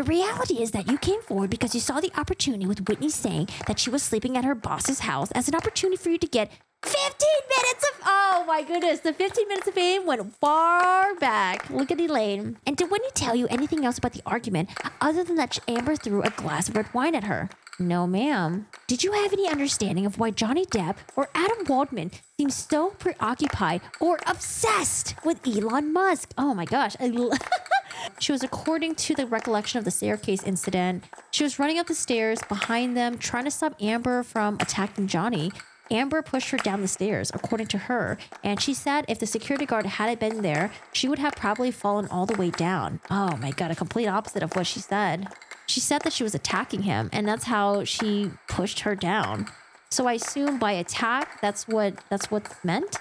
The reality is that you came forward because you saw the opportunity with Whitney saying that she was sleeping at her boss's house as an opportunity for you to get 15 minutes of, oh my goodness, the 15 minutes of fame went far back. Look at Elaine. And did Whitney tell you anything else about the argument other than that Amber threw a glass of red wine at her? No, ma'am. Did you have any understanding of why Johnny Depp or Adam Waldman seems so preoccupied or obsessed with Elon Musk? Oh my gosh. She was, according to the recollection of the staircase incident, she was running up the stairs behind them, trying to stop Amber from attacking Johnny. Amber pushed her down the stairs, according to her, and she said if the security guard hadn't been there, she would have probably fallen all the way down. Oh my God, a complete opposite of what she said. She said that she was attacking him, and that's how she pushed her down. So I assume by attack, that's what's meant.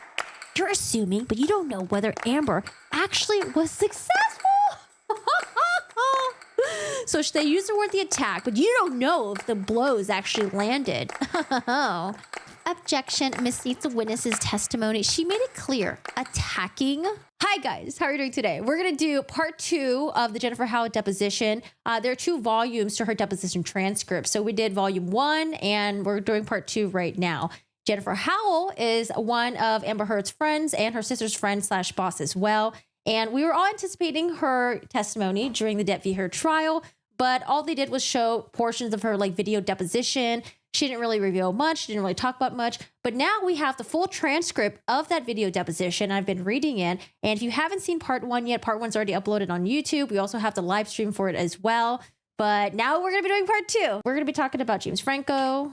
You're assuming, but you don't know whether Amber actually was successful. So they use the word the attack, but you don't know if the blows actually landed. Objection misstates the witness's testimony. She made it clear. Attacking. Hi guys, how are you doing today? We're going to do part 2 of the Jennifer Howell deposition. There are 2 volumes to her deposition transcript. So we did volume 1 and we're doing part 2 right now. Jennifer Howell is one of Amber Heard's friends and her sister's friend / boss as well. And we were all anticipating her testimony during the Depp v. Heard trial, but all they did was show portions of her video deposition. She didn't really reveal much. She didn't really talk about much. But now we have the full transcript of that video deposition. I've been reading it. And if you haven't seen part 1 yet, part 1's already uploaded on YouTube. We also have the live stream for it as well. But now we're going to be doing part 2. We're going to be talking about James Franco,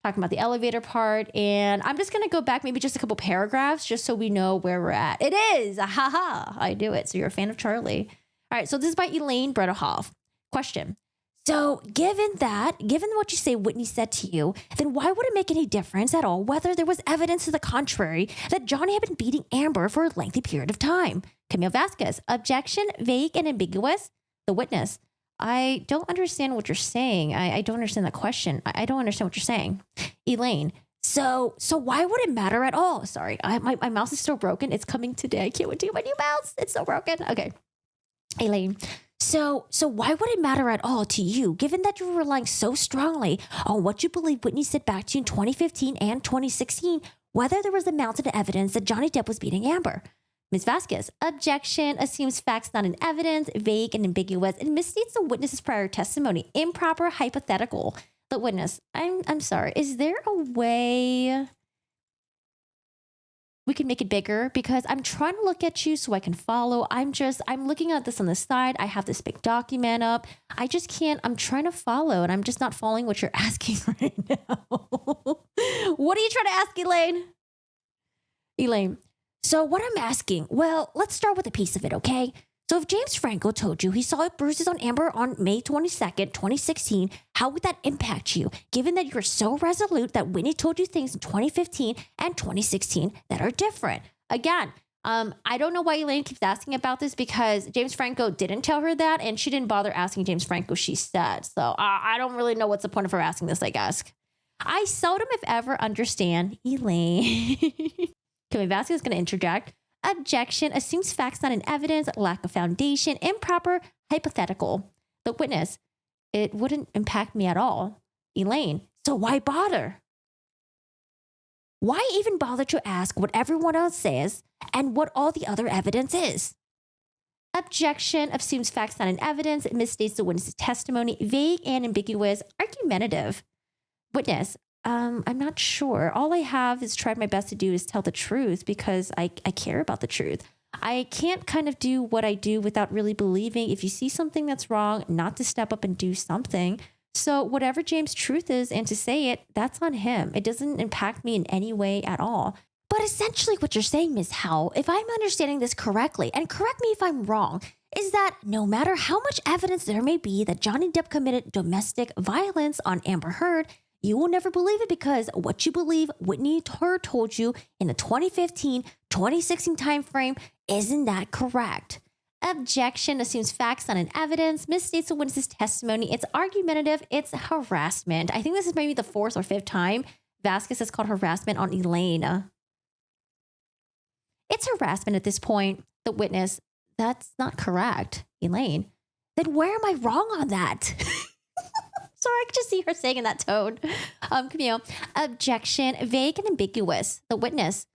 talking about the elevator part. And I'm just going to go back maybe just a couple paragraphs just so we know where we're at. It is. Haha. I do it. So you're a fan of Charlie. All right. So this is by Elaine Bredehoff. Question. So given what you say Whitney said to you, then why would it make any difference at all whether there was evidence to the contrary that Johnny had been beating Amber for a lengthy period of time? Camille Vasquez. Objection, vague and ambiguous. The witness. I don't understand what you're saying. I don't understand that question. I don't understand what you're saying. Elaine. So why would it matter at all? Sorry, my mouse is still broken. It's coming today. I can't wait to get my new mouse. It's so broken. Okay. Elaine. So why would it matter at all to you, given that you were relying so strongly on what you believe Whitney said back to you in 2015 and 2016, whether there was a mountain of evidence that Johnny Depp was beating Amber? Ms. Vasquez. Objection assumes facts not in evidence, vague and ambiguous, and misstates the witness's prior testimony. Improper, hypothetical. The witness. I'm sorry. Is there a way we can make it bigger? Because I'm trying to look at you so I can follow. I'm looking at this on the side. I have this big document up. I just can't. I'm trying to follow and I'm just not following what you're asking right now. What are you trying to ask, Elaine? Elaine. So what I'm asking, well, let's start with a piece of it, okay? So if James Franco told you he saw bruises on Amber on May 22nd, 2016, how would that impact you, given that you're so resolute that Whitney told you things in 2015 and 2016 that are different? Again, I don't know why Elaine keeps asking about this because James Franco didn't tell her that and she didn't bother asking James Franco, she said. So I don't really know what's the point of her asking this, I guess. I seldom, if ever, understand Elaine. Camille Vasquez is going to interject. Objection assumes facts not in evidence, lack of foundation, improper, hypothetical. The witness. It wouldn't impact me at all. Elaine. So why bother? Why even bother to ask what everyone else says and what all the other evidence is? Objection assumes facts not in evidence, misstates the witness's testimony, vague and ambiguous, argumentative. Witness. I'm not sure. All I have is tried my best to do is tell the truth because I care about the truth. I can't kind of do what I do without really believing if you see something that's wrong, not to step up and do something. So whatever James' truth is and to say it, that's on him. It doesn't impact me in any way at all. But essentially what you're saying, Ms. Howell, if I'm understanding this correctly, and correct me if I'm wrong, is that no matter how much evidence there may be that Johnny Depp committed domestic violence on Amber Heard, you will never believe it because what you believe Whitney Heard told you in the 2015-2016 timeframe isn't that correct. Objection assumes facts not in evidence, misstates the witness's testimony. It's argumentative. It's harassment. I think this is maybe the 4th or 5th time Vasquez has called harassment on Elaine. It's harassment at this point. The witness. That's not correct. Elaine. then where am I wrong on that? Sorry, I could just see her saying in that tone. Camille, objection, vague and ambiguous. The witness.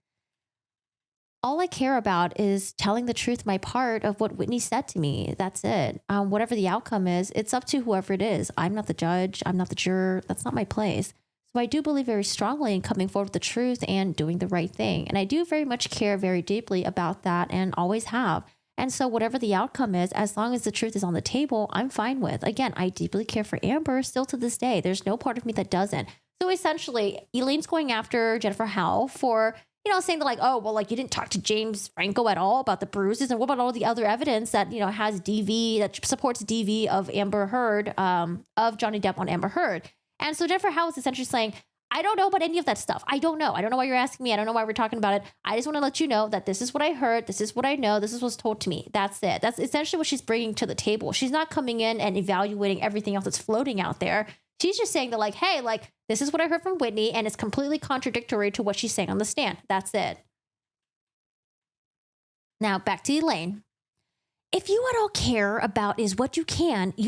All I care about is telling the truth, my part of what Whitney said to me. That's it. Whatever the outcome is, it's up to whoever it is. I'm not the judge. I'm not the juror. That's not my place. So I do believe very strongly in coming forward with the truth and doing the right thing. And I do very much care very deeply about that and always have. And so whatever the outcome is, as long as the truth is on the table, I'm fine with. Again, I deeply care for Amber still to this day. There's no part of me that doesn't. So essentially, Elaine's going after Jennifer Howell for, saying that like, oh, well, like you didn't talk to James Franco at all about the bruises. And what about all the other evidence that, has DV, that supports DV of Amber Heard, of Johnny Depp on Amber Heard. And so Jennifer Howell is essentially saying, I don't know about any of that stuff. I don't know. I don't know why you're asking me. I don't know why we're talking about it. I just want to let you know that this is what I heard. This is what I know. This is what's told to me. That's it. That's essentially what she's bringing to the table. She's not coming in and evaluating everything else that's floating out there. She's just saying that like, hey, like, this is what I heard from Whitney, and it's completely contradictory to what she's saying on the stand. That's it. Now, back to Elaine. If you at all care about is what you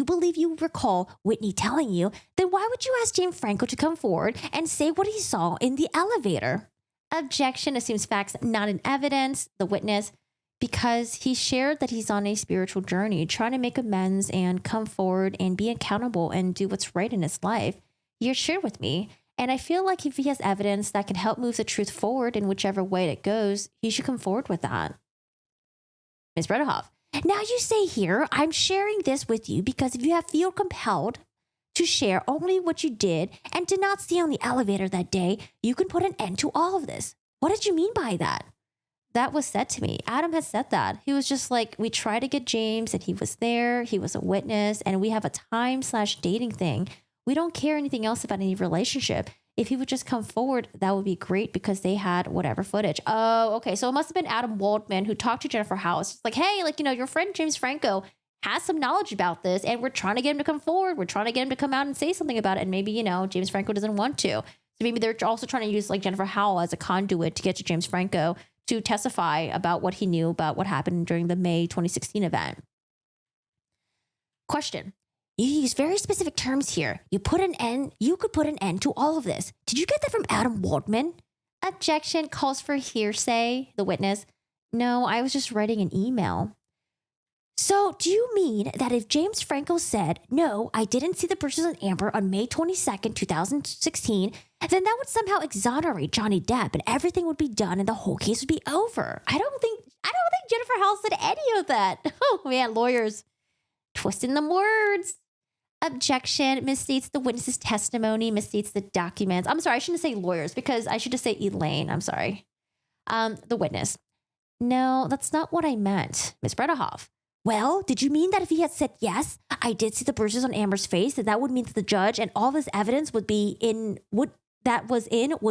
believe you recall Whitney telling you, then why would you ask James Franco to come forward and say what he saw in the elevator? Objection assumes facts not in evidence. The witness, because he shared that he's on a spiritual journey, trying to make amends and come forward and be accountable and do what's right in his life. He shared with me. And I feel like if he has evidence that can help move the truth forward in whichever way it goes, he should come forward with that. Ms. Bredehoff. Now you say here, I'm sharing this with you because if you feel compelled to share only what you did and did not see on the elevator that day, you can put an end to all of this. What did you mean by that? That was said to me. Adam has said that. He was just like, we tried to get James and he was there. He was a witness and we have a time/dating thing. We don't care anything else about any relationship. If he would just come forward, that would be great because they had whatever footage. Oh, okay. So it must have been Adam Waldman who talked to Jennifer Howell. It's like, hey, like, your friend James Franco has some knowledge about this and we're trying to get him to come forward. We're trying to get him to come out and say something about it. And maybe, James Franco doesn't want to. So maybe they're also trying to use like Jennifer Howell as a conduit to get to James Franco to testify about what he knew about what happened during the May 2016 event. Question. You use very specific terms here. You could put an end to all of this. Did you get that from Adam Waldman? Objection calls for hearsay. The witness. No, I was just writing an email. So do you mean that if James Franco said, no, I didn't see the bruises on Amber on May 22nd, 2016, then that would somehow exonerate Johnny Depp and everything would be done and the whole case would be over? I don't think Jennifer Howell said any of that. Oh man, lawyers twisting them words. Objection misstates the witness's testimony, misstates the documents. I'm sorry, I shouldn't say lawyers because I should just say Elaine. I'm sorry. The witness. No, that's not what I meant, Ms. Bredehoff. Well, did you mean that if he had said, yes, I did see the bruises on Amber's face, that would mean that the judge and all this evidence would be would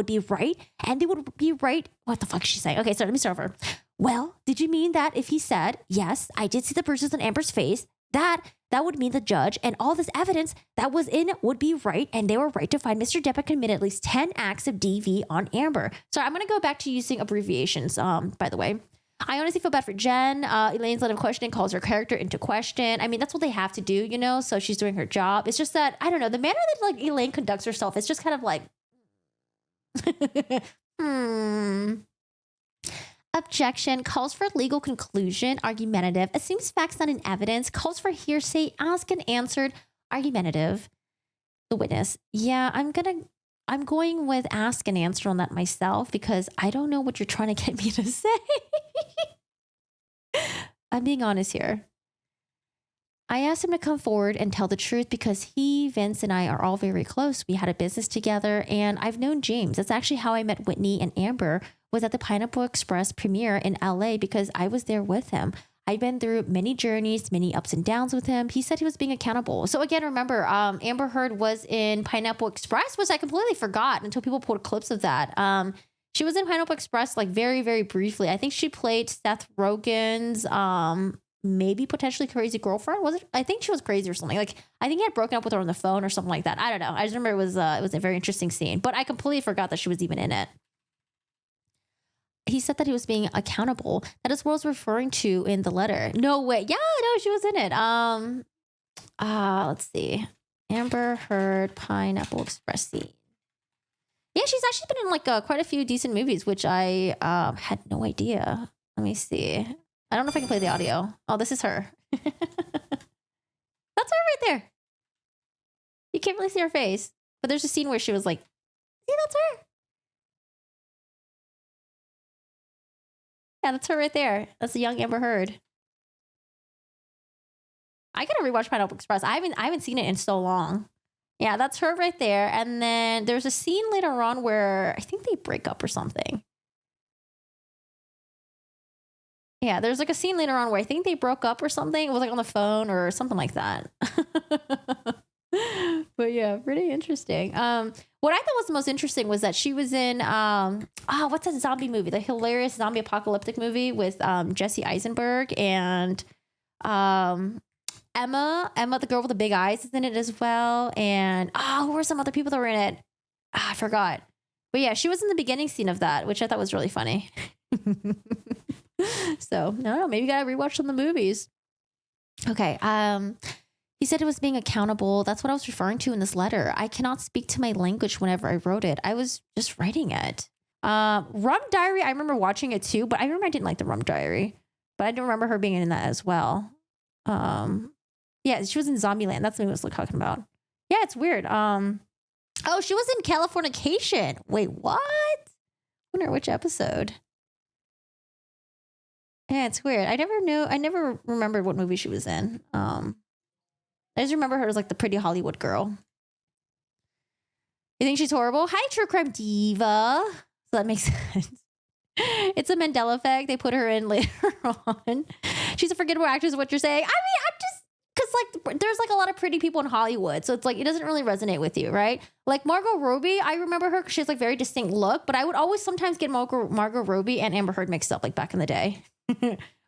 be right? And they would be right. What the fuck is she saying? Okay, so let me start over. Well, did you mean that if he said, yes, I did see the bruises on Amber's face, that would mean the judge and all this evidence that was in would be right, and they were right to find Mr. Depp had committed at least 10 acts of DV on Amber. So I'm going to go back to using abbreviations, by the way. I honestly feel bad for Jen. Elaine's line of questioning calls her character into question. I mean, that's what they have to do, so she's doing her job. It's just that, I don't know, the manner that like Elaine conducts herself is just kind of like, Objection calls for legal conclusion, argumentative, assumes facts not in evidence, calls for hearsay, asked and answered, argumentative. The witness. Yeah, I'm going with ask and answer on that myself because I don't know what you're trying to get me to say. I'm being honest here. I asked him to come forward and tell the truth because he, Vince, and I are all very close. We had a business together and I've known James. That's actually how I met Whitney and Amber, was at the Pineapple Express premiere in LA because I was there with him. I'd been through many journeys, many ups and downs with him. He said he was being accountable. So again, remember, Amber Heard was in Pineapple Express, which I completely forgot until people pulled clips of that. She was in Pineapple Express like very, very briefly. I think she played Seth Rogen's maybe potentially crazy girlfriend. Was it? I think she was crazy or something. Like I think he had broken up with her on the phone or something like that. I don't know. I just remember it was a very interesting scene, but I completely forgot that she was even in it. He said that he was being accountable. That is what I was referring to in the letter. No way. Yeah, no, she was in it. Let's see. Amber Heard Pineapple Express scene. Yeah, she's actually been in like quite a few decent movies, which I had no idea. Let me see. I don't know if I can play the audio. Oh, this is her. That's her right there. You can't really see her face, but there's a scene where she was like, "See, that's her." Yeah, that's her right there. That's the young Amber Heard. I gotta rewatch Pineapple Express. I haven't seen it in so long. Yeah, that's her right there. And then there's a scene later on where I think they break up or something. Yeah, there's like a scene later on where I think they broke up or something. It was like on the phone or something like that. But yeah, pretty interesting. What I thought was the most interesting was that she was in what's that zombie movie? The hilarious zombie apocalyptic movie with Jesse Eisenberg and Emma, the girl with the big eyes, is in it as well. And who were some other people that were in it? I forgot. But yeah, she was in the beginning scene of that, which I thought was really funny. So no, maybe you gotta rewatch some of the movies. Okay. He said it was being accountable. That's what I was referring to in this letter. I cannot speak to my language whenever I wrote it. I was just writing it. Rum Diary, I remember watching it too, but I remember I didn't like the Rum Diary. But I don't remember her being in that as well. Yeah, she was in Zombieland. That's what I was talking about. Yeah, it's weird. Oh, she was in Californication. Wait, what? I wonder which episode. Yeah, it's weird. I never remembered what movie she was in. I just remember her as like the pretty Hollywood girl. You think she's horrible? Hi, True Crime Diva. So that makes sense. It's a Mandela effect. They put her in later on. She's a forgettable actress, what you're saying. I mean, I'm just, because like there's like a lot of pretty people in Hollywood. So it's like, it doesn't really resonate with you, right? Like Margot Robbie, I remember her because she has like very distinct look, but I would always sometimes get Margot Robbie and Amber Heard mixed up like back in the day.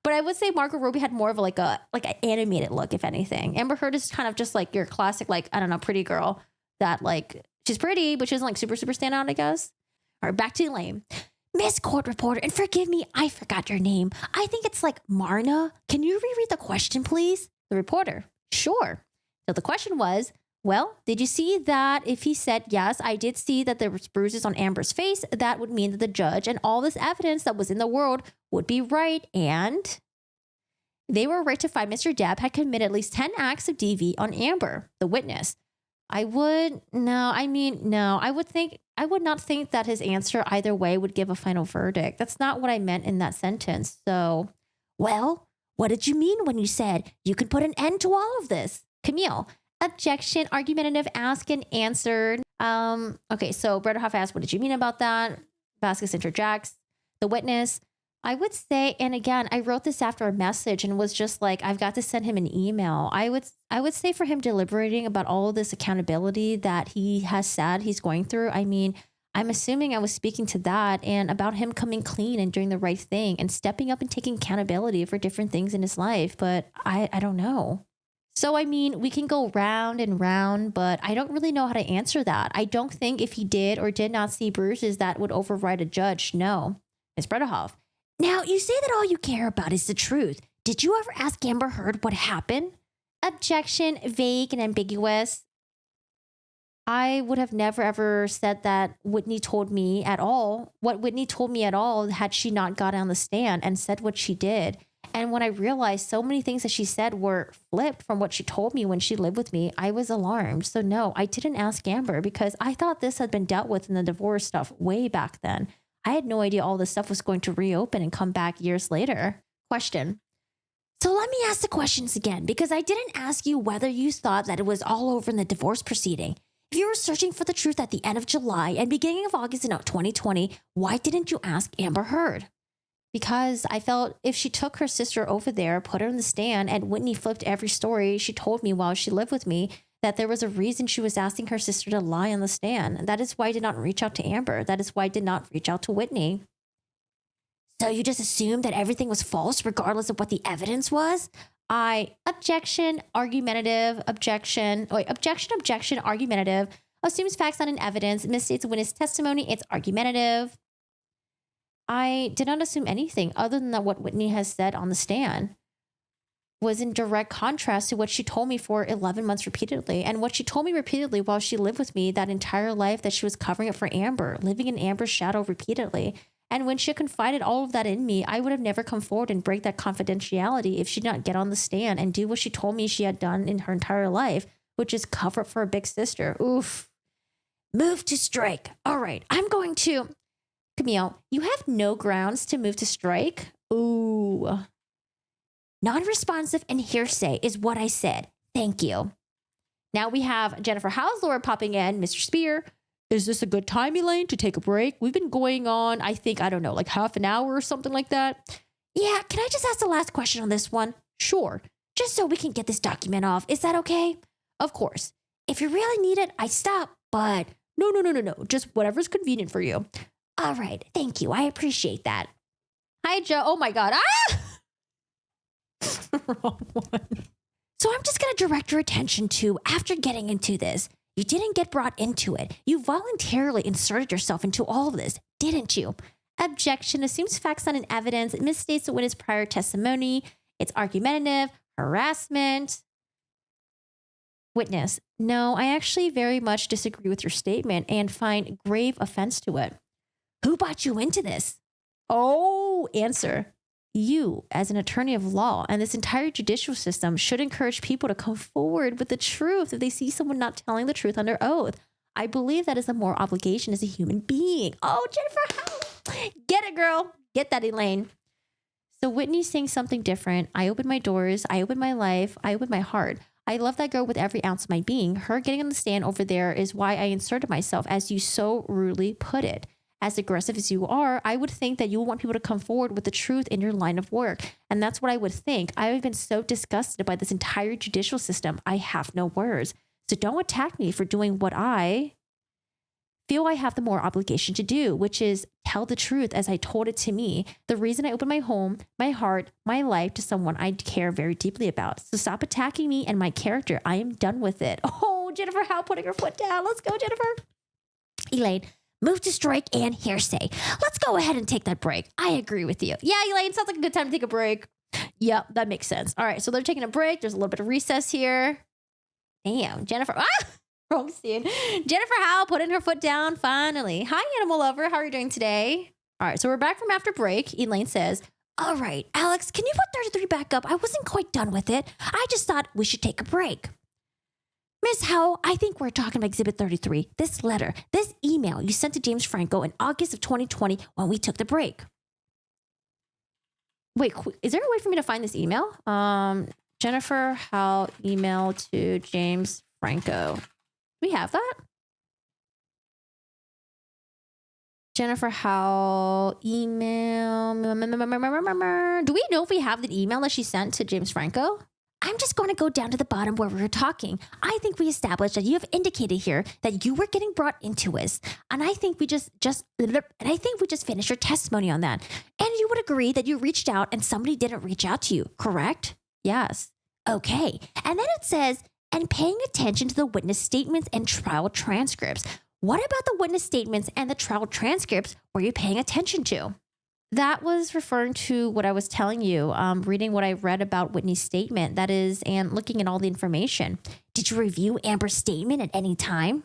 But I would say Margot Robbie had more of like an animated look, if anything. Amber Heard is kind of just like your classic, like, I don't know, pretty girl that like, she's pretty, but she doesn't like super stand out, I guess. All right, back to Elaine. Miss Court Reporter, and forgive me, I forgot your name. I think it's like Marna. Can you reread the question, please? The reporter, sure. So the question was, well, did you see that if he said, yes, I did see that there was bruises on Amber's face, that would mean that the judge and all this evidence that was in the world would be right. And they were right to find Mr. Depp had committed at least 10 acts of DV on Amber, the witness. I would not think that his answer either way would give a final verdict. That's not what I meant in that sentence. So, well, what did you mean when you said you could put an end to all of this? Camille, objection, argumentative, asked and answered. Okay, so Bredderhoff asked, what did you mean about that? Vasquez interjects. The witness, I would say, and again, I wrote this after a message and was just like, I've got to send him an email. I would say for him deliberating about all of this accountability that he has said he's going through. I mean, I'm assuming I was speaking to that and about him coming clean and doing the right thing and stepping up and taking accountability for different things in his life. But I don't know. So, I mean, we can go round and round, but I don't really know how to answer that. I don't think if he did or did not see bruises, that would override a judge. No. Ms. Bredderhoff. Now, you say that all you care about is the truth. Did you ever ask Amber Heard what happened? Objection, vague and ambiguous. I would have never ever said that Whitney told me at all. What Whitney told me at all had she not got on the stand and said what she did. And when I realized so many things that she said were flipped from what she told me when she lived with me, I was alarmed. So no, I didn't ask Amber because I thought this had been dealt with in the divorce stuff way back then. I had no idea all this stuff was going to reopen and come back years later. Question. So let me ask the questions again, because I didn't ask you whether you thought that it was all over in the divorce proceeding. If you were searching for the truth at the end of July and beginning of August in 2020, why didn't you ask Amber Heard? Because I felt if she took her sister over there, put her in the stand, and Whitney flipped every story she told me while she lived with me, that there was a reason she was asking her sister to lie on the stand. That is why I did not reach out to Amber. That is why I did not reach out to Whitney. So you just assumed that everything was false regardless of what the evidence was? Objection, argumentative, argumentative, assumes facts not in evidence, misstates witness testimony, it's argumentative. I did not assume anything other than that what Whitney has said on the stand. was in direct contrast to what she told me for 11 months repeatedly. And what she told me repeatedly while she lived with me that entire life, that she was covering it for Amber, living in Amber's shadow repeatedly. And when she confided all of that in me, I would have never come forward and break that confidentiality if she did not get on the stand and do what she told me she had done in her entire life, which is cover up for her big sister. Oof. Move to strike. All right, I'm going to... Camille, you have no grounds to move to strike. Ooh. Non-responsive and hearsay is what I said. Thank you. Now we have Jennifer Howell's lawyer popping in. Mr. Spear, is this a good time, Elaine, to take a break? We've been going on, I think, I don't know, like half an hour or something like that. Yeah, can I just ask the last question on this one? Sure. Just so we can get this document off. Is that okay? Of course. If you really need it, I stop. But no. Just whatever's convenient for you. All right. Thank you. I appreciate that. Hi, Joe. Oh, my God. Ah! Wrong one. So I'm just going to direct your attention to, after getting into this, you didn't get brought into it. You voluntarily inserted yourself into all of this, didn't you? Objection. Assumes facts not in evidence. It misstates the witness' prior testimony. It's argumentative. Harassment. Witness. No, I actually very much disagree with your statement and find grave offense to it. Who brought you into this? Oh, answer. You, as an attorney of law, and this entire judicial system should encourage people to come forward with the truth if they see someone not telling the truth under oath. I believe that is a moral obligation as a human being. Oh, Jennifer Howell. Get it, girl. Get that, Elaine. So Whitney's saying something different. I opened my doors. I opened my life. I opened my heart. I love that girl with every ounce of my being. Her getting on the stand over there is why I inserted myself, as you so rudely put it. As aggressive as you are, I would think that you want people to come forward with the truth in your line of work. And that's what I would think. I've been so disgusted by this entire judicial system. I have no words. So don't attack me for doing what I feel I have the moral obligation to do, which is tell the truth as I told it to me. The reason I opened my home, my heart, my life to someone I care very deeply about. So stop attacking me and my character. I am done with it. Oh, Jennifer Howell putting her foot down. Let's go, Jennifer. Elaine. Move to strike and hearsay. Let's go ahead and take that break. I agree with you. Yeah, Elaine, sounds like a good time to take a break. Yep, that makes sense. All right, so they're taking a break. There's a little bit of recess here. Damn, Jennifer. Wrong scene. Jennifer Howell putting her foot down finally. Hi, animal lover. How are you doing today? All right, so we're back from after break. Elaine says, all right, Alex, can you put 33 back up? I wasn't quite done with it. I just thought we should take a break. Miss Howell, I think we're talking about Exhibit 33, this letter, this email you sent to James Franco in August of 2020 when we took the break. Wait, is there a way for me to find this email? Jennifer Howell email to James Franco. Do we have that? Jennifer Howell email. Do we know if we have the email that she sent to James Franco? I'm just going to go down to the bottom where we were talking. I think we established that you have indicated here that you were getting brought into us. And I think we just finished your testimony on that. And you would agree that you reached out and somebody didn't reach out to you, correct? Yes. Okay. And then it says, and paying attention to the witness statements and trial transcripts. What about the witness statements and the trial transcripts were you paying attention to? That was referring to what I was telling you, reading what I read about Whitney's statement, that is, and looking at all the information. Did you review Amber's statement at any time?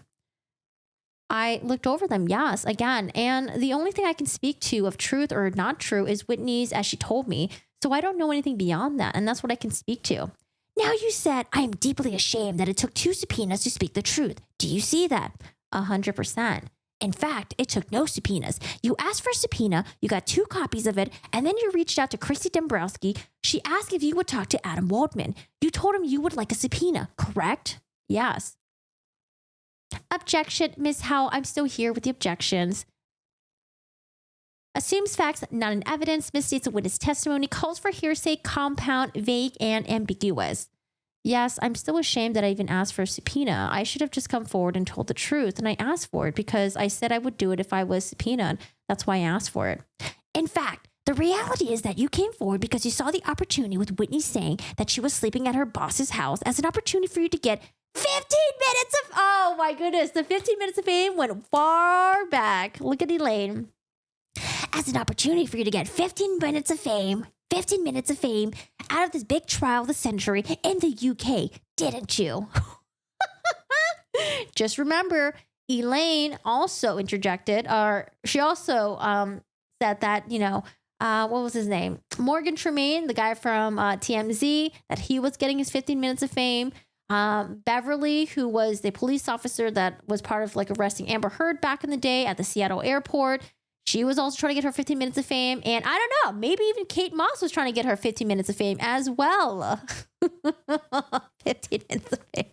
I looked over them, yes, again. And the only thing I can speak to of truth or not true is Whitney's as she told me. So I don't know anything beyond that. And that's what I can speak to. Now you said, I am deeply ashamed that it took 2 subpoenas to speak the truth. Do you see that? 100%. In fact, it took no subpoenas. You asked for a subpoena, you got 2 copies of it, and then you reached out to Christy Dombrowski. She asked if you would talk to Adam Waldman. You told him you would like a subpoena, correct? Yes. Objection, Ms. Howell, I'm still here with the objections. Assumes facts not in evidence, misstates a witness testimony, calls for hearsay, compound, vague, and ambiguous. Yes, I'm still ashamed that I even asked for a subpoena. I should have just come forward and told the truth, and I asked for it because I said I would do it if I was subpoenaed. That's why I asked for it. In fact, the reality is that you came forward because you saw the opportunity with Whitney saying that she was sleeping at her boss's house as an opportunity for you to get 15 minutes of... Oh my goodness, the 15 minutes of fame went far back. Look at Elaine. As an opportunity for you to get 15 minutes of fame, 15 minutes of fame out of this big trial of the century in the UK, didn't you? Just remember, Elaine also interjected, or she also said that, what was his name? Morgan Tremaine, the guy from TMZ, that he was getting his 15 minutes of fame. Beverly, who was the police officer that was part of like arresting Amber Heard back in the day at the Seattle airport. She was also trying to get her 15 minutes of fame. And I don't know, maybe even Kate Moss was trying to get her 15 minutes of fame as well. 15 minutes of fame.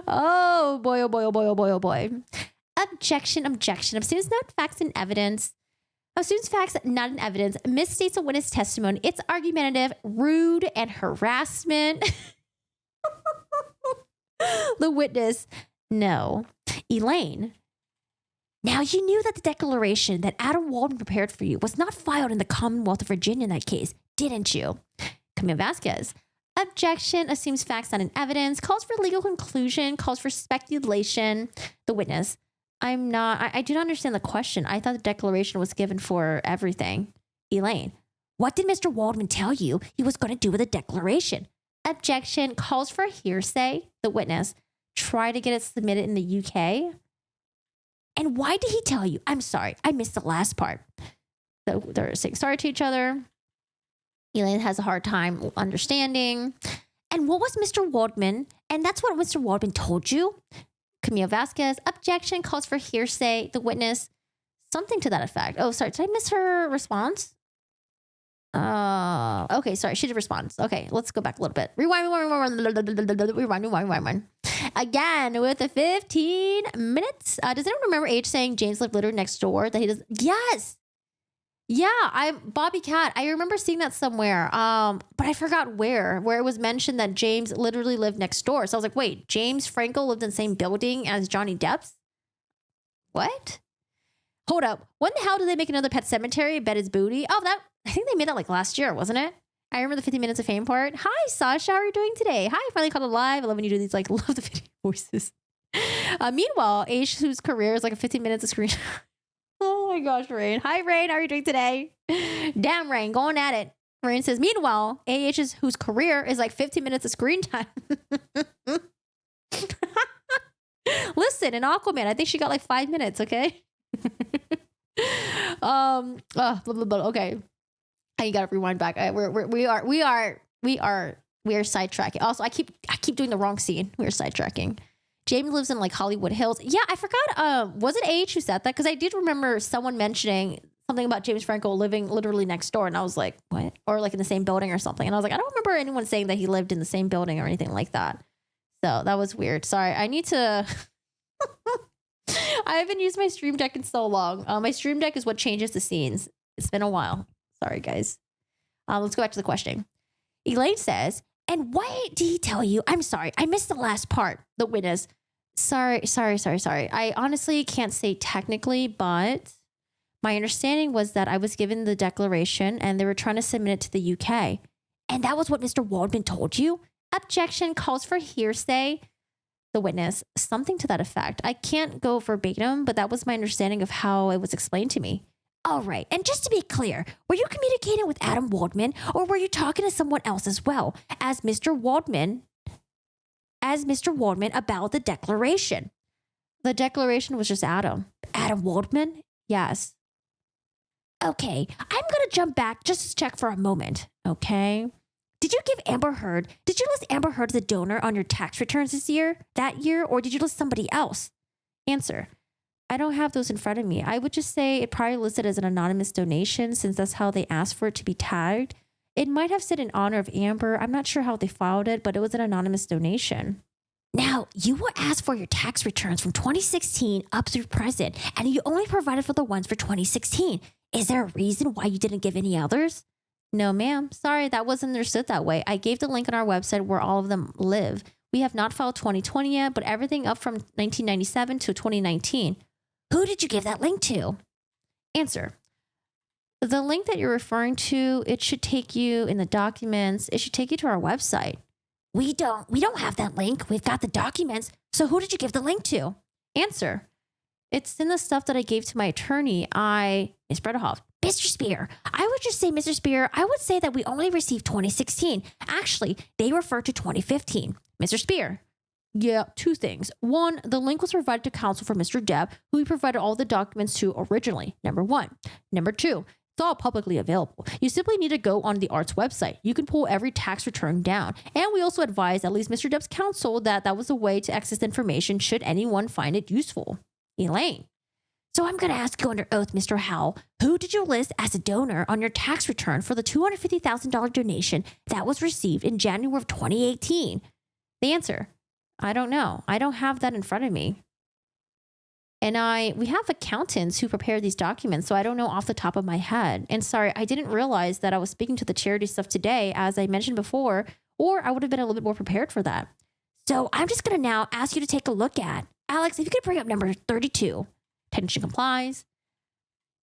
Oh boy, oh boy, oh boy, oh boy, oh boy. Objection. Assumes not facts and evidence. Assumes facts, not in evidence. Misstates a witness testimony. It's argumentative, rude, and harassment. The witness, no. Elaine. Now, you knew that the declaration that Adam Waldman prepared for you was not filed in the Commonwealth of Virginia in that case, didn't you? Camille Vasquez. Objection. Assumes facts, not in evidence. Calls for legal conclusion. Calls for speculation. The witness. I do not understand the question. I thought the declaration was given for everything. Elaine. What did Mr. Waldman tell you he was going to do with the declaration? Objection. Calls for hearsay. The witness. Try to get it submitted in the UK. And why did he tell you? I'm sorry, I missed the last part. So they're saying sorry to each other. Elaine has a hard time understanding. And what was Mr. Waldman? And that's what Mr. Waldman told you? Camille Vasquez. Objection. Calls for hearsay. The witness. Something to that effect. Oh, sorry. Did I miss her response? Okay, sorry. She did respond. Okay, let's go back a little bit. Rewind. Again, with the 15 minutes. Does anyone remember H saying James lived literally next door? That he does. Yes. Yeah, I'm Bobby Cat. I remember seeing that somewhere. But I forgot where it was mentioned that James literally lived next door. So I was like, wait, James Franco lived in the same building as Johnny Depp's? What? Hold up. When the hell did they make another Pet Cemetery? Bet His Booty. Oh, I think they made that like last year, wasn't it? I remember the 15 minutes of fame part. Hi, Sasha. How are you doing today? Hi, I finally caught it live. I love when you do these, like, love the video voices. Meanwhile, H, whose career is like a 15 minutes of screen. Oh my gosh, Rain. Hi, Rain. How are you doing today? Damn, Rain. Going at it. Rain says, meanwhile, AH's whose career is like 15 minutes of screen time. Listen, in Aquaman, I think she got like 5 minutes, okay? Okay. You gotta rewind back. We are sidetracking. Also, I keep doing the wrong scene. We're sidetracking. James lives in like Hollywood Hills. Yeah, I forgot. Was it H who said that? Because I did remember someone mentioning something about James Franco living literally next door, and I was like, what? Or like in the same building or something. And I was like, I don't remember anyone saying that he lived in the same building or anything like that. So that was weird. Sorry, I need to. I haven't used my Stream Deck in so long. My Stream Deck is what changes the scenes. It's been a while. Sorry, guys. Let's go back to the question. Elaine says, and why did he tell you? I'm sorry, I missed the last part. The witness. Sorry. I honestly can't say technically, but my understanding was that I was given the declaration and they were trying to submit it to the UK. And that was what Mr. Waldman told you? Objection. Calls for hearsay. The witness. Something to that effect. I can't go verbatim, but that was my understanding of how it was explained to me. All right. And just to be clear, were you communicating with Adam Waldman or were you talking to someone else as well as Mr. Waldman about the declaration? The declaration was just Adam. Adam Waldman? Yes. Okay. I'm going to jump back just to check for a moment. Okay. Did you list Amber Heard as a donor on your tax returns that year, or did you list somebody else? Answer. I don't have those in front of me. I would just say it probably listed as an anonymous donation since that's how they asked for it to be tagged. It might have said in honor of Amber. I'm not sure how they filed it, but it was an anonymous donation. Now, you were asked for your tax returns from 2016 up through present, and you only provided for the ones for 2016. Is there a reason why you didn't give any others? No, ma'am. Sorry, that wasn't understood that way. I gave the link on our website where all of them live. We have not filed 2020 yet, but everything up from 1997 to 2019. Who did you give that link to? Answer. The link that you're referring to, it should take you in the documents. It should take you to our website. We don't have that link. We've got the documents. So who did you give the link to? Answer. It's in the stuff that I gave to my attorney. Ms. Bredehoff. Mr. Spear, I would just say, Mr. Spear, I would say that we only received 2016. Actually, they refer to 2015. Mr. Spear, yeah, two things. One, the link was provided to counsel for Mr. Depp, who we provided all the documents to originally. Number one. Number two, it's all publicly available. You simply need to go on the Art's website. You can pull every tax return down. And we also advise at least Mr. Depp's counsel that that was a way to access the information should anyone find it useful. Elaine. So I'm going to ask you under oath, Mr. Howell, who did you list as a donor on your tax return for the $250,000 donation that was received in January of 2018? The answer, I don't know. I don't have that in front of me. And we have accountants who prepare these documents, so I don't know off the top of my head. And sorry, I didn't realize that I was speaking to the charity stuff today, as I mentioned before, or I would have been a little bit more prepared for that. So I'm just going to now ask you to take a look at, Alex, if you could bring up number 32. Technician complies.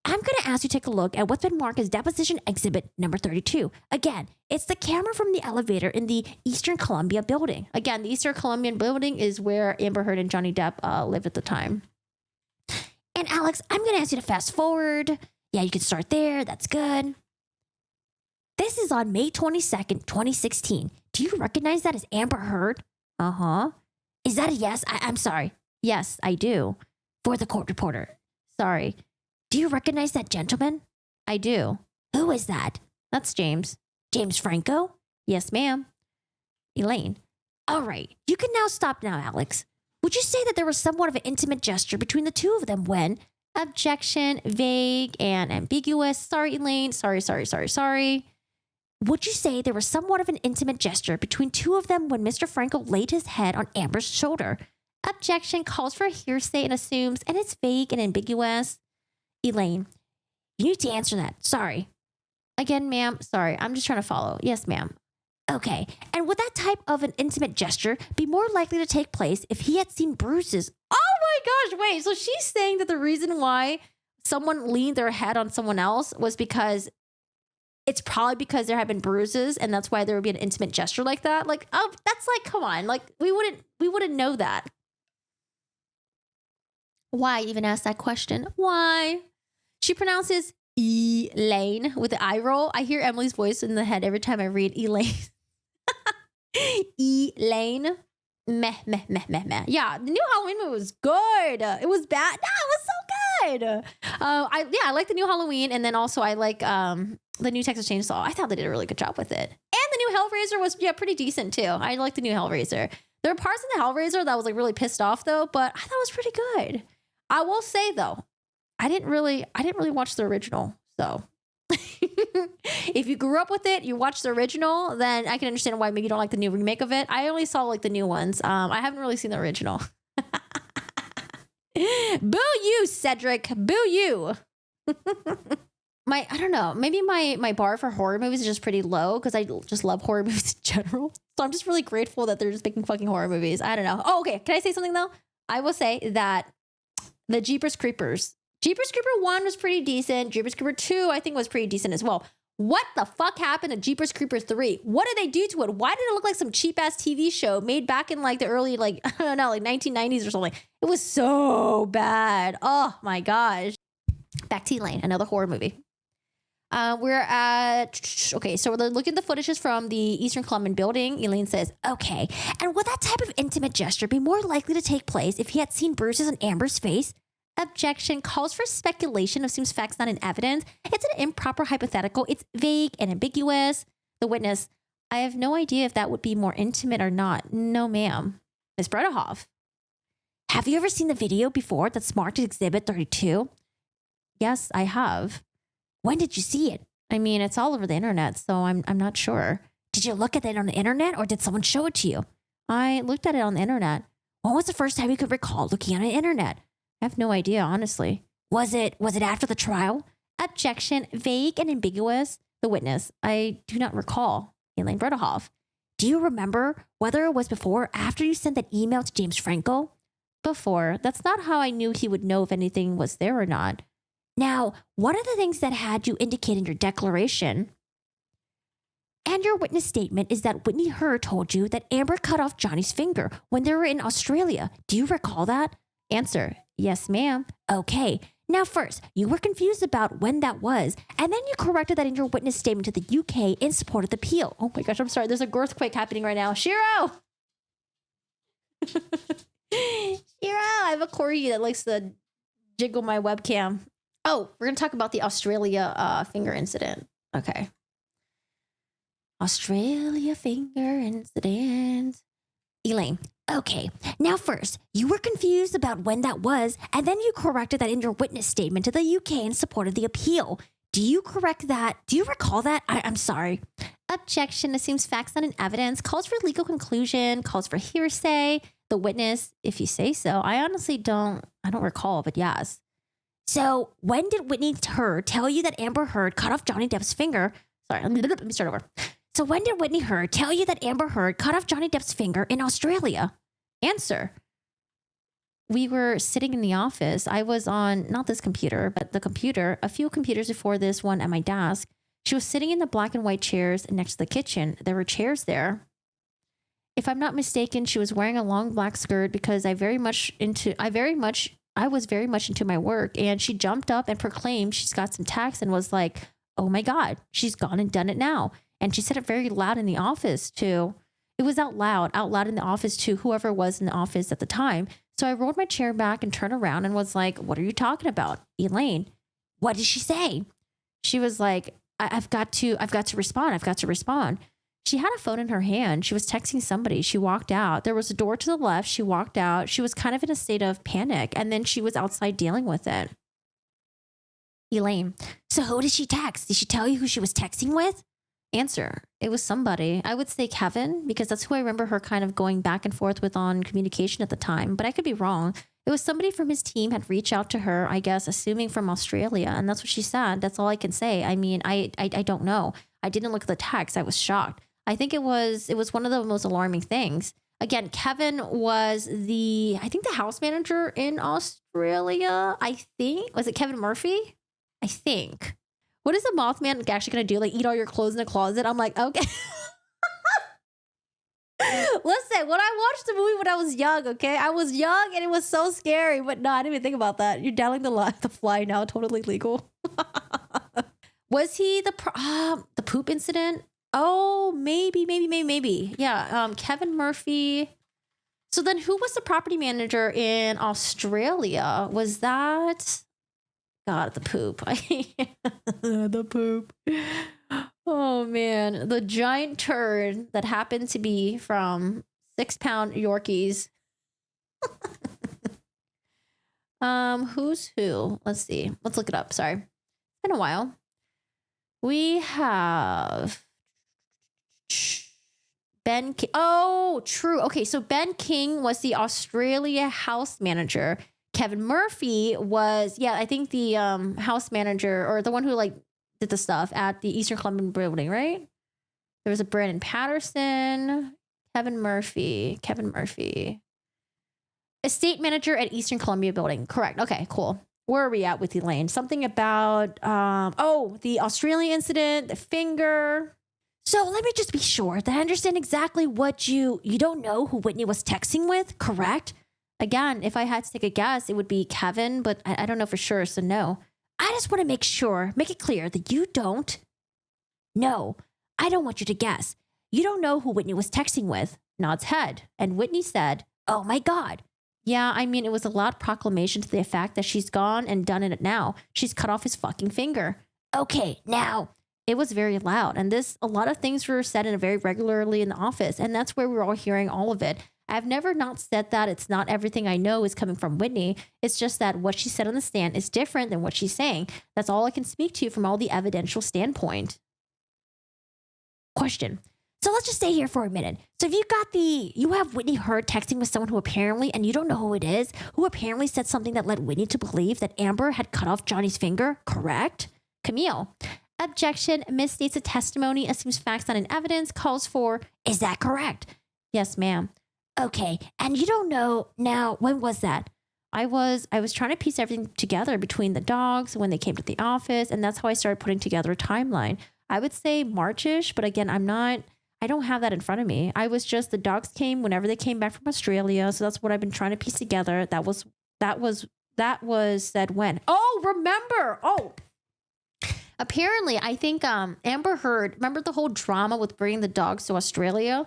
I'm going to ask you to take a look at what's been marked as deposition exhibit number 32. Again, it's the camera from the elevator in the Eastern Columbia building. Again, the Eastern Columbian building is where Amber Heard and Johnny Depp lived at the time. And Alex, I'm going to ask you to fast forward. Yeah, you can start there. That's good. This is on May 22nd, 2016. Do you recognize that as Amber Heard? Uh-huh. Is that a yes? I'm sorry. Yes, I do. For the court reporter. Sorry. Do you recognize that gentleman? I do. Who is that? That's James. James Franco? Yes, ma'am. Elaine. All right. You can now stop now, Alex. Would you say that there was somewhat of an intimate gesture between the two of them when objection, vague, and ambiguous? Sorry, Elaine. Sorry. Would you say there was somewhat of an intimate gesture between two of them when Mr. Franco laid his head on Amber's shoulder? Objection calls for hearsay and assumes, and it's vague and ambiguous. Elaine, you need to answer that. Sorry. Again, ma'am. Sorry. I'm just trying to follow. Yes, ma'am. Okay. And would that type of an intimate gesture be more likely to take place if he had seen bruises? Oh my gosh. Wait. So she's saying that the reason why someone leaned their head on someone else was because it's probably because there had been bruises and that's why there would be an intimate gesture like that. Like, oh, that's like, come on. Like we wouldn't know that. Why even ask that question? Why? She pronounces Elaine with the eye roll. I hear Emily's voice in the head every time I read Elaine. Elaine. Meh. Yeah, the new Halloween movie was good. It was bad. No, it was so good. I like the new Halloween, and then also I like the new Texas Chainsaw. I thought they did a really good job with it. And the new Hellraiser was pretty decent too. I like the new Hellraiser. There were parts in the Hellraiser that was like really pissed off though, but I thought it was pretty good. I will say though, I didn't really watch the original. So if you grew up with it, you watched the original, then I can understand why maybe you don't like the new remake of it. I only saw like the new ones. I haven't really seen the original. Boo you, Cedric. Boo you. I don't know. Maybe my bar for horror movies is just pretty low because I just love horror movies in general. So I'm just really grateful that they're just making fucking horror movies. I don't know. Oh, okay. Can I say something though? I will say that the Jeepers Creepers 1 was pretty decent. Jeepers Creeper 2, I think, was pretty decent as well. What the fuck happened to Jeepers Creepers 3? What did they do to it? Why did it look like some cheap ass TV show made back in like the early, like, I don't know, like 1990s or something? It was so bad. Oh my gosh. Back to Elaine, another horror movie. We're so we're looking at the footages from the Eastern Columbian building. Elaine says, okay. And would that type of intimate gesture be more likely to take place if he had seen bruises on Amber's face? Objection calls for speculation, assumes facts not in evidence. It's an improper hypothetical. It's vague and ambiguous. The witness, I have no idea if that would be more intimate or not. No, ma'am. Ms. Bredehoff, have you ever seen the video before that's marked as Exhibit 32? Yes, I have. When did you see it? I mean, it's all over the internet, so I'm not sure. Did you look at it on the internet or did someone show it to you? I looked at it on the internet. When was the first time you could recall looking on the internet? I have no idea, honestly. Was it after the trial? Objection, vague and ambiguous. The witness, I do not recall. Elaine Bredehoff, do you remember whether it was before or after you sent that email to James Franco? Before. That's not how I knew he would know if anything was there or not. Now, one of the things that had you indicate in your declaration and your witness statement is that Whitney Herr told you that Amber cut off Johnny's finger when they were in Australia. Do you recall that? Answer, yes, ma'am. Okay. Now, first, you were confused about when that was, and then you corrected that in your witness statement to the UK in support of the appeal. Oh my gosh, I'm sorry. There's a earthquake happening right now. Shiro! Shiro! I have a corgi that likes to jiggle my webcam. Oh, we're going to talk about the Australia finger incident. Okay. Australia finger incident. Elaine. Okay, now first, you were confused about when that was, and then you corrected that in your witness statement to the UK in support of the appeal. Do you correct that? Do you recall that? I'm sorry. Objection assumes facts not in evidence, calls for legal conclusion, calls for hearsay. The witness, if you say so. I honestly don't recall, but yes. So when did Whitney Heard tell you that Amber Heard cut off Johnny Depp's finger? Sorry, let me start over. So when did Whitney Heard tell you that Amber Heard cut off Johnny Depp's finger in Australia? Answer. We were sitting in the office. I was on, not this computer, but the computer, a few computers before this one at my desk. She was sitting in the black and white chairs next to the kitchen. There were chairs there. If I'm not mistaken, she was wearing a long black skirt because I was very much into my work, and she jumped up and proclaimed she's got some text and was like, oh my God, she's gone and done it now. And she said it very loud in the office too. It was out loud in the office to whoever was in the office at the time. So I rolled my chair back and turned around and was like, what are you talking about? Elaine, what did she say? She was like, I've got to respond. She had a phone in her hand. She was texting somebody. She walked out. There was a door to the left. She walked out. She was kind of in a state of panic. And then she was outside dealing with it. Elaine, so who did she text? Did she tell you who she was texting with? Answer. It was somebody. I would say Kevin, because that's who I remember her kind of going back and forth with on communication at the time, but I could be wrong. It was somebody from his team had reached out to her, I guess, assuming from Australia. And that's what she said. That's all I can say. I mean, I don't know. I didn't look at the text. I was shocked. I think it was one of the most alarming things. Again, Kevin was the house manager in Australia. Was it Kevin Murphy? I think. What is the Mothman actually going to do? Like eat all your clothes in the closet? I'm like, okay. Listen, when I watched the movie when I was young, okay? I was young and it was so scary, but no, I didn't even think about that. You're downloading the fly now, totally legal. Was he the poop incident? Oh, maybe. Yeah, Kevin Murphy. So then who was the property manager in Australia? Was that... God, the poop. The poop. Oh, man. The giant turd that happened to be from 6-pound Yorkies. Who's who? Let's see. Let's look it up. Sorry. It's been a while. We have Ben King. Oh, true. Okay, so Ben King was the Australia house manager. Kevin Murphy was, I think the house manager or the one who like did the stuff at the Eastern Columbia building, right? There was a Brandon Patterson, Kevin Murphy. Estate manager at Eastern Columbia building. Correct. Okay, cool. Where are we at with Elaine? Something about, the Australian incident, the finger. So let me just be sure that I understand exactly what you don't know who Whitney was texting with, correct? Again, if I had to take a guess, it would be Kevin, but I don't know for sure, so no. I just want to make it clear that you don't. No, I don't want you to guess. You don't know who Whitney was texting with. Nods head. And Whitney said, oh my God. Yeah, I mean, it was a loud proclamation to the effect that she's gone and done it now. She's cut off his fucking finger. Okay, now. It was very loud. And a lot of things were said very regularly in the office. And that's where we were all hearing all of it. I've never not said that. It's not everything I know is coming from Whitney. It's just that what she said on the stand is different than what she's saying. That's all I can speak to from all the evidential standpoint. Question. So let's just stay here for a minute. So if you have Whitney Heard texting with someone who apparently, and you don't know who it is, who apparently said something that led Whitney to believe that Amber had cut off Johnny's finger, correct? Camille. Objection. Misstates a testimony, assumes facts not in evidence, calls for, is that correct? Yes, ma'am. Okay, and you don't know now, when was that? I was trying to piece everything together between the dogs, when they came to the office, and that's how I started putting together a timeline. I would say March-ish, but again, I don't have that in front of me. The dogs came whenever they came back from Australia, so that's what I've been trying to piece together. That was That was said when? Oh, remember. Oh, apparently, I think Amber Heard, remember the whole drama with bringing the dogs to Australia?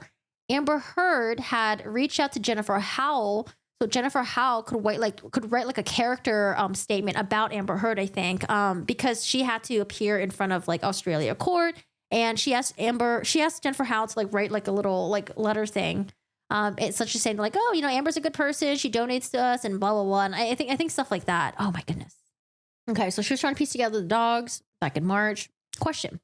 Amber Heard had reached out to Jennifer Howell, so Jennifer Howell could write like a character statement about Amber Heard, I think, because she had to appear in front of like Australia court, and she asked Jennifer Howell to like write like a little like letter thing. It's such a saying like, oh, you know, Amber's a good person, she donates to us, and blah blah blah. And I think stuff like that. Oh my goodness. Okay, so she was trying to piece together the dogs back in March. Question: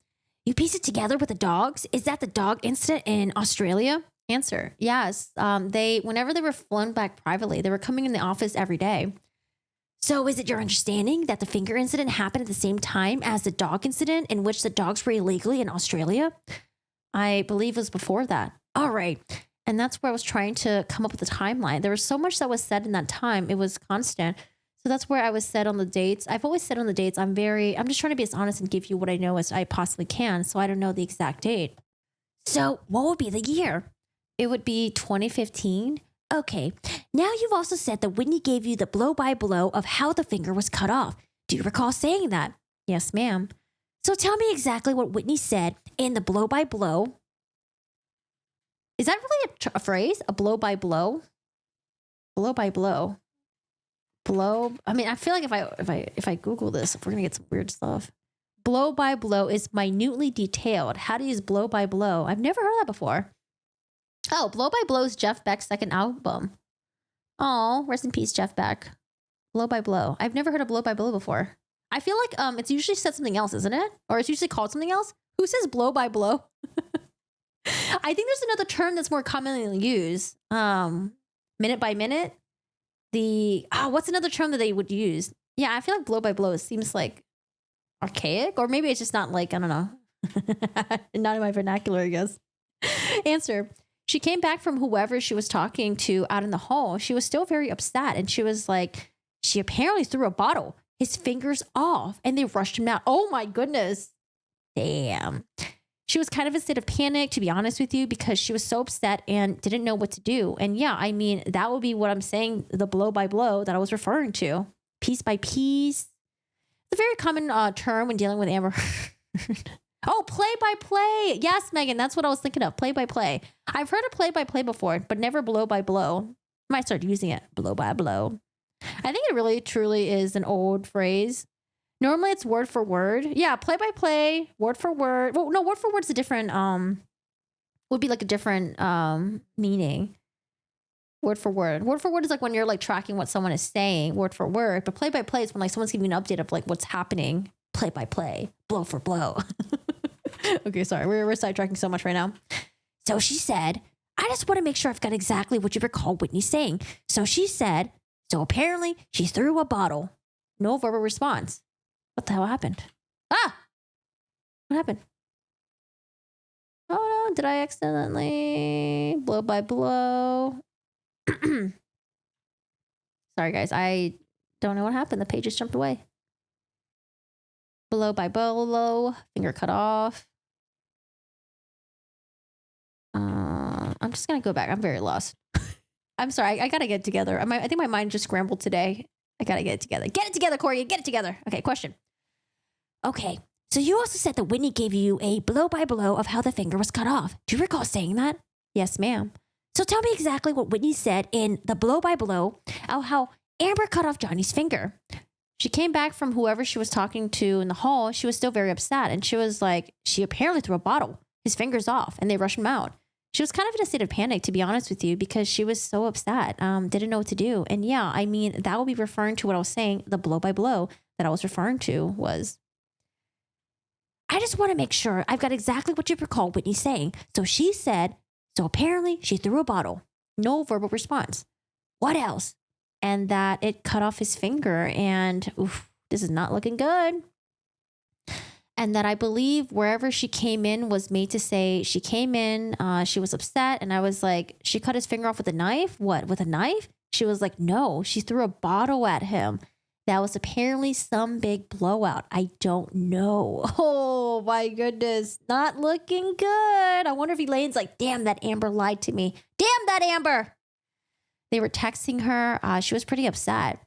you piece it together with the dogs? Is that the dog incident in Australia? Answer: yes. Whenever they were flown back privately, they were coming in the office every day. So is it your understanding that the finger incident happened at the same time as the dog incident in which the dogs were illegally in Australia? I believe it was before that. All right. And that's where I was trying to come up with a timeline. There was so much that was said in that time. It was constant. So that's where I was said on the dates. I've always said on the dates, I'm just trying to be as honest and give you what I know as I possibly can. So I don't know the exact date. So what would be the year? It would be 2015. Okay. Now you've also said that Whitney gave you the blow by blow of how the finger was cut off. Do you recall saying that? Yes, ma'am. So tell me exactly what Whitney said in the blow by blow. Is that really a phrase? A blow by blow? Blow by blow. Blow. I mean, I feel like if I Google this, we're gonna get some weird stuff. Blow by blow is minutely detailed. How to use blow by blow? I've never heard that before. Oh, Blow by Blow is Jeff Beck's second album. Oh, rest in peace, Jeff Beck. Blow by Blow. I've never heard of Blow by Blow before. I feel like it's usually said something else, isn't it? Or it's usually called something else. Who says blow by blow? I think there's another term that's more commonly used. Minute by minute. What's another term that they would use? Yeah, I feel like blow by blow seems like archaic, or maybe it's just not like, I don't know. Not in my vernacular, I guess. Answer: she came back from whoever she was talking to out in the hall. She was still very upset, and she was like, she apparently threw a bottle, his fingers off, and they rushed him out. Oh my goodness. Damn. She was kind of in a state of panic, to be honest with you, because she was so upset and didn't know what to do. And yeah, I mean, that would be what I'm saying, the blow by blow that I was referring to. Piece by piece. It's a very common term when dealing with Amber. Oh, play by play. Yes, Megan, that's what I was thinking of. Play by play. I've heard of play by play before, but never blow by blow. I might start using it. Blow by blow. I think it really, truly is an old phrase. Normally it's word for word. Yeah, play by play, word for word. Well, no, word for word's a different, would be like a different meaning. Word for word. Word for word is like when you're like tracking what someone is saying, word for word. But play by play is when like someone's giving you an update of like what's happening. Play by play, blow for blow. Okay, sorry, we're sidetracking so much right now. So she said, I just want to make sure I've got exactly what you recall Whitney saying. So she said, so apparently she threw a bottle. No verbal response. What the hell happened? Ah! What happened? Oh no, did I accidentally blow by blow? Sorry guys, I don't know what happened. The page just jumped away. Blow by blow, finger cut off. I'm just gonna go back. I'm very lost. I'm sorry, I gotta get it together. I think my mind just scrambled today. I gotta get it together. Get it together, Corey. Get it together. Okay, question. Okay, so you also said that Whitney gave you a blow by blow of how the finger was cut off. Do you recall saying that? Yes, ma'am. So tell me exactly what Whitney said in the blow by blow of how Amber cut off Johnny's finger. She came back from whoever she was talking to in the hall. She was still very upset, and she was like, she apparently threw a bottle, his fingers off, and they rushed him out. She was kind of in a state of panic, to be honest with you, because she was so upset, didn't know what to do. And yeah, I mean, that would be referring to what I was saying, the blow by blow that I was referring to was, I just want to make sure I've got exactly what you recall Whitney saying. So she said, so apparently she threw a bottle. No verbal response. What else? And that it cut off his finger, and oof, this is not looking good. And that I believe wherever she came in was made to say she came in, she was upset. And I was like, she cut his finger off with a knife? What, with a knife? She was like, no, she threw a bottle at him. That was apparently some big blowout. I don't know. Oh my goodness. Not looking good. I wonder if Elaine's like, damn, that Amber lied to me. Damn that Amber. They were texting her. She was pretty upset.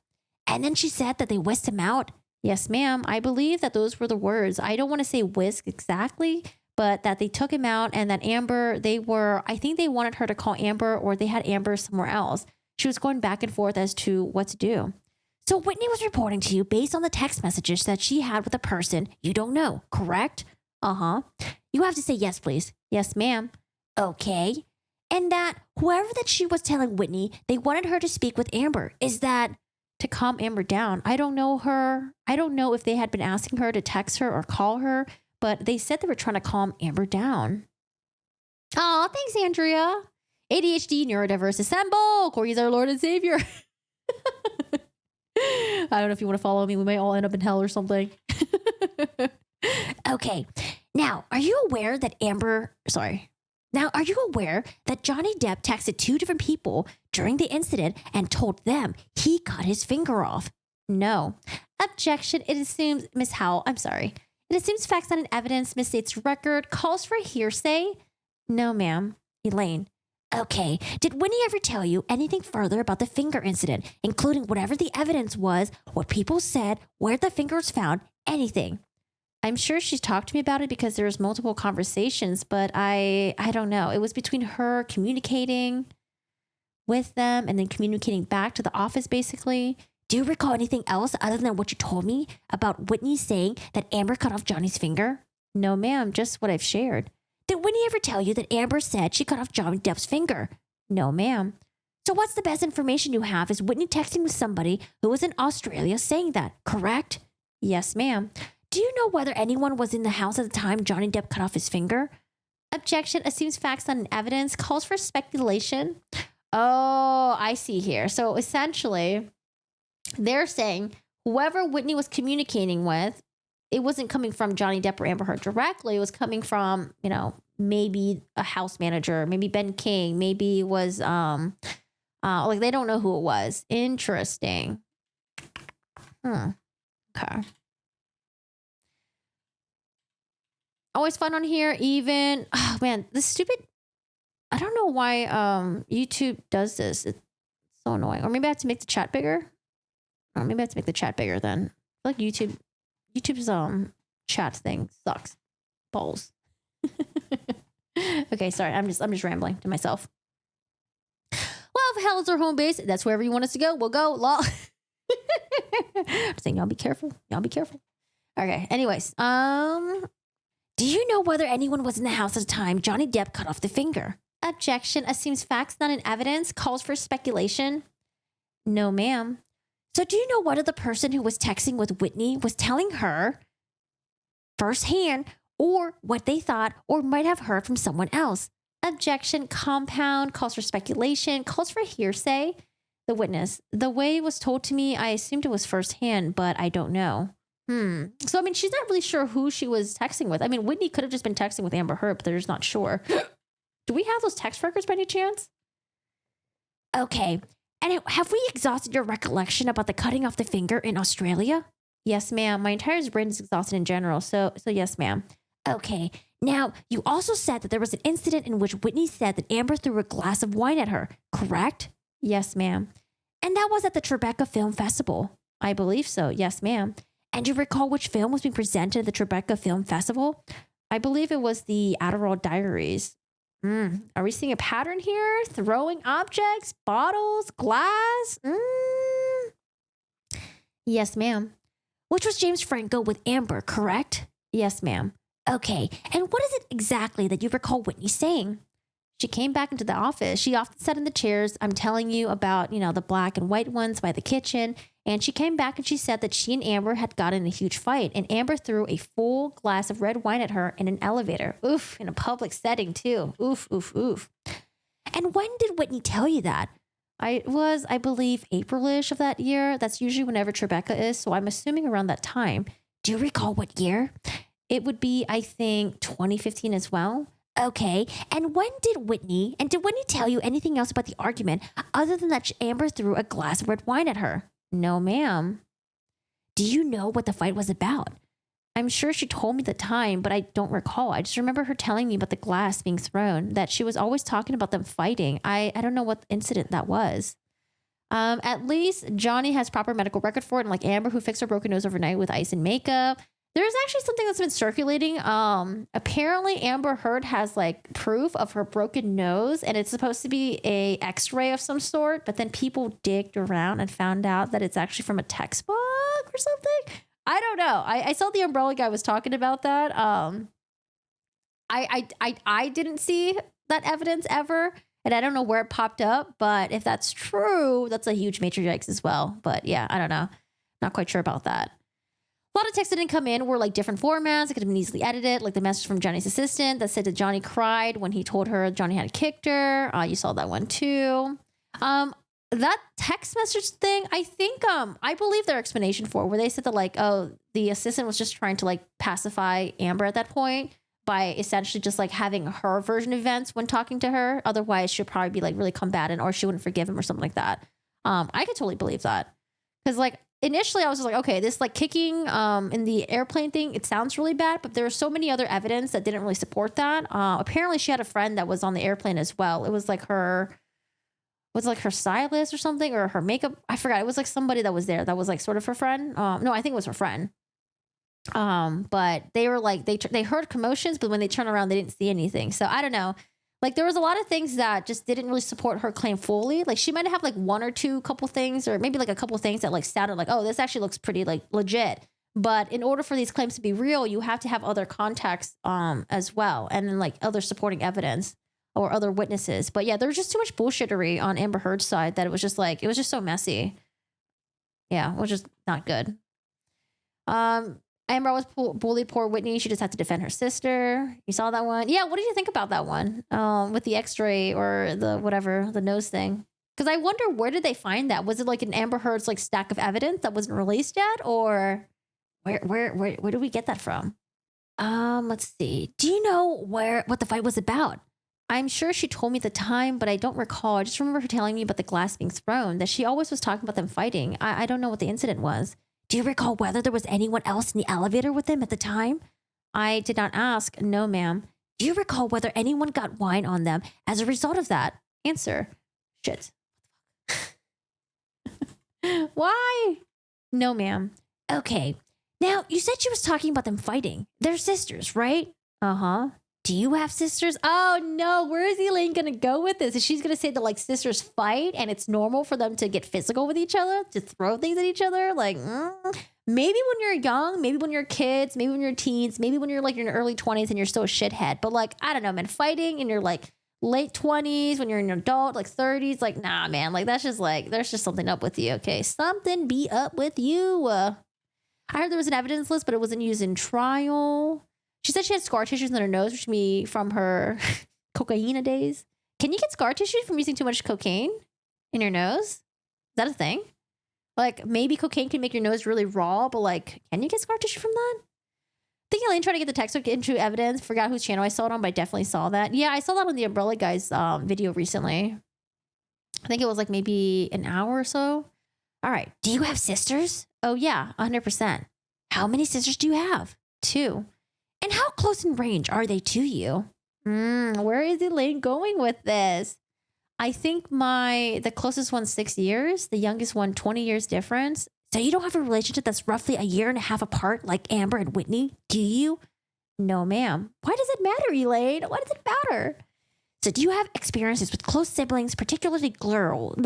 And then she said that they whisked him out. Yes, ma'am. I believe that those were the words. I don't want to say whisk exactly, but that they took him out and that Amber, I think they wanted her to call Amber or they had Amber somewhere else. She was going back and forth as to what to do. So Whitney was reporting to you based on the text messages that she had with a person you don't know, correct? Uh-huh. You have to say yes, please. Yes, ma'am. Okay. And that whoever that she was telling Whitney, they wanted her to speak with Amber. Is that to calm Amber down? I don't know her. I don't know if they had been asking her to text her or call her, but they said they were trying to calm Amber down. Oh, thanks, Andrea. ADHD neurodiverse assemble. Corey's our Lord and Savior. I don't know if you want to follow me. We may all end up in hell or something. Okay. Now, are you aware that Johnny Depp texted 2 different people during the incident and told them he cut his finger off? No. Objection. It assumes, Miss Howell, I'm sorry. It assumes facts not in evidence, misstates record, calls for hearsay. No, ma'am. Elaine. Okay. Did Whitney ever tell you anything further about the finger incident, including whatever the evidence was, what people said, where the finger was found, anything? I'm sure she's talked to me about it because there was multiple conversations, but I don't know. It was between her communicating with them and then communicating back to the office, basically. Do you recall anything else other than what you told me about Whitney saying that Amber cut off Johnny's finger? No, ma'am, just what I've shared. Did Whitney ever tell you that Amber said she cut off Johnny Depp's finger? No, ma'am. So what's the best information you have is Whitney texting with somebody who was in Australia saying that, correct? Yes, ma'am. Do you know whether anyone was in the house at the time Johnny Depp cut off his finger? Objection. Assumes facts not in evidence. Calls for speculation. Oh, I see here. So essentially, they're saying whoever Whitney was communicating with, it wasn't coming from Johnny Depp or Amber Heard directly. It was coming from, maybe a house manager, maybe Ben King, maybe it was, they don't know who it was. Interesting. Okay. Always fun on here, even, oh man, this stupid, I don't know why YouTube does this. It's so annoying. Or maybe I have to make the chat bigger. Or maybe I have to make the chat bigger then. I feel like YouTube's chat thing sucks. Balls. Okay, sorry, I'm just rambling to myself. Well, if hell is our home base, that's wherever you want us to go, we'll go. Lol. I'm saying y'all be careful. Y'all be careful. Okay, anyways, do you know whether anyone was in the house at the time Johnny Depp cut off the finger? Objection. Assumes facts not in evidence. Calls for speculation. No, ma'am. So do you know whether the person who was texting with Whitney was telling her firsthand or what they thought or might have heard from someone else? Objection. Compound. Calls for speculation. Calls for hearsay. The witness. The way it was told to me, I assumed it was firsthand, but I don't know. So, she's not really sure who she was texting with. Whitney could have just been texting with Amber Heard, but they're just not sure. Do we have those text records by any chance? Okay. And have we exhausted your recollection about the cutting off the finger in Australia? Yes, ma'am. My entire brain is exhausted in general. So yes, ma'am. Okay. Now, you also said that there was an incident in which Whitney said that Amber threw a glass of wine at her, correct? Yes, ma'am. And that was at the Tribeca Film Festival. I believe so. Yes, ma'am. And do you recall which film was being presented at the Tribeca Film Festival? I believe it was the Adderall Diaries. Are we seeing a pattern here? Throwing objects, bottles, glass? Yes, ma'am. Which was James Franco with Amber, correct? Yes, ma'am. Okay. And what is it exactly that you recall Whitney saying? She came back into the office. She often sat in the chairs. I'm telling you about, the black and white ones by the kitchen. And she came back and she said that she and Amber had gotten in a huge fight. And Amber threw a full glass of red wine at her in an elevator. Oof, in a public setting too. Oof, oof, oof. And when did Whitney tell you that? I believe, April-ish of that year. That's usually whenever Tribeca is. So I'm assuming around that time. Do you recall what year? It would be, I think, 2015 as well. Okay, and did Whitney tell you anything else about the argument other than that Amber threw a glass of red wine at her? No, ma'am. Do you know what the fight was about? I'm sure she told me the time, but I don't recall. I just remember her telling me about the glass being thrown, that she was always talking about them fighting. I don't know what incident that was. At least Johnny has proper medical record for it, and like Amber, who fixed her broken nose overnight with ice and makeup. There's actually something that's been circulating. Apparently Amber Heard has like proof of her broken nose, and it's supposed to be a X-ray of some sort. But then people digged around and found out that it's actually from a textbook or something. I don't know. I saw the Umbrella guy was talking about that. I didn't see that evidence ever, and I don't know where it popped up. But if that's true, that's a huge major yikes as well. But yeah, I don't know. Not quite sure about that. A lot of texts that didn't come in were like different formats. It could have been easily edited, like the message from Johnny's assistant that said that Johnny cried when he told her Johnny had kicked her. You saw that one too. That text message thing, I think, I believe their explanation for where they said that like, oh, the assistant was just trying to like pacify Amber at that point by essentially just like having her version of events when talking to her. Otherwise, she'll probably be like really combatant, or she wouldn't forgive him or something like that. I could totally believe that, because like, initially, I was just like, okay, this like kicking in the airplane thing, it sounds really bad, but there are so many other evidence that didn't really support that. Apparently, she had a friend that was on the airplane as well. It was like her stylist or something, or her makeup. I forgot. It was like somebody that was there that was like sort of her friend. No, I think it was her friend. But they were like, they heard commotions, but when they turned around, they didn't see anything. So I don't know. Like there was a lot of things that just didn't really support her claim fully. Like she might have like one or two couple things, or maybe like a couple things that like sounded like, oh, this actually looks pretty like legit. But in order for these claims to be real, you have to have other context as well, and then like other supporting evidence or other witnesses. But yeah, there was just too much bullshittery on Amber Heard's side that it was just like, it was just so messy. Yeah, it was just not good. Amber always bullied poor Whitney. She just had to defend her sister. You saw that one? Yeah, what did you think about that one? With the x-ray or the whatever, the nose thing? Because I wonder, where did they find that? Was it like an Amber Heard's like stack of evidence that wasn't released yet? Or where did we get that from? Let's see. Do you know what the fight was about? I'm sure she told me the time, but I don't recall. I just remember her telling me about the glass being thrown, that she always was talking about them fighting. I don't know what the incident was. Do you recall whether there was anyone else in the elevator with them at the time? I did not ask. No, ma'am. Do you recall whether anyone got wine on them as a result of that? Answer. Shit. Why? No, ma'am. Okay. Now, you said she was talking about them fighting. They're sisters, right? Uh-huh. Do you have sisters? Oh, no. Where is Elaine going to go with this? Is she going to say that, like, sisters fight and it's normal for them to get physical with each other, to throw things at each other? Like, maybe when you're young, maybe when you're kids, maybe when you're teens, maybe when you're, like, in your early 20s and you're still a shithead. But, like, I don't know, man. Fighting in your, like, late 20s, when you're an adult, like 30s, like, nah, man. Like, that's just, like, there's just something up with you, okay? Something be up with you. I heard there was an evidence list, but it wasn't used in trial. She said she had scar tissues on her nose, which me from her cocaine days. Can you get scar tissue from using too much cocaine in your nose? Is that a thing? Like, maybe cocaine can make your nose really raw, but like, can you get scar tissue from that? I think Elaine tried to get the textbook into evidence. Forgot whose channel I saw it on, but I definitely saw that. Yeah, I saw that on the Umbrella Guys video recently. I think it was like maybe an hour or so. All right. Do you have sisters? Oh, yeah, 100%. How many sisters do you have? 2. And how close in range are they to you? Where is Elaine going with this? I think the closest one's 6 years, the youngest one 20 years difference. So you don't have a relationship that's roughly a year and a half apart like Amber and Whitney, do you? No, ma'am. Why does it matter, Elaine? Why does it matter? So do you have experiences with close siblings, particularly girls, and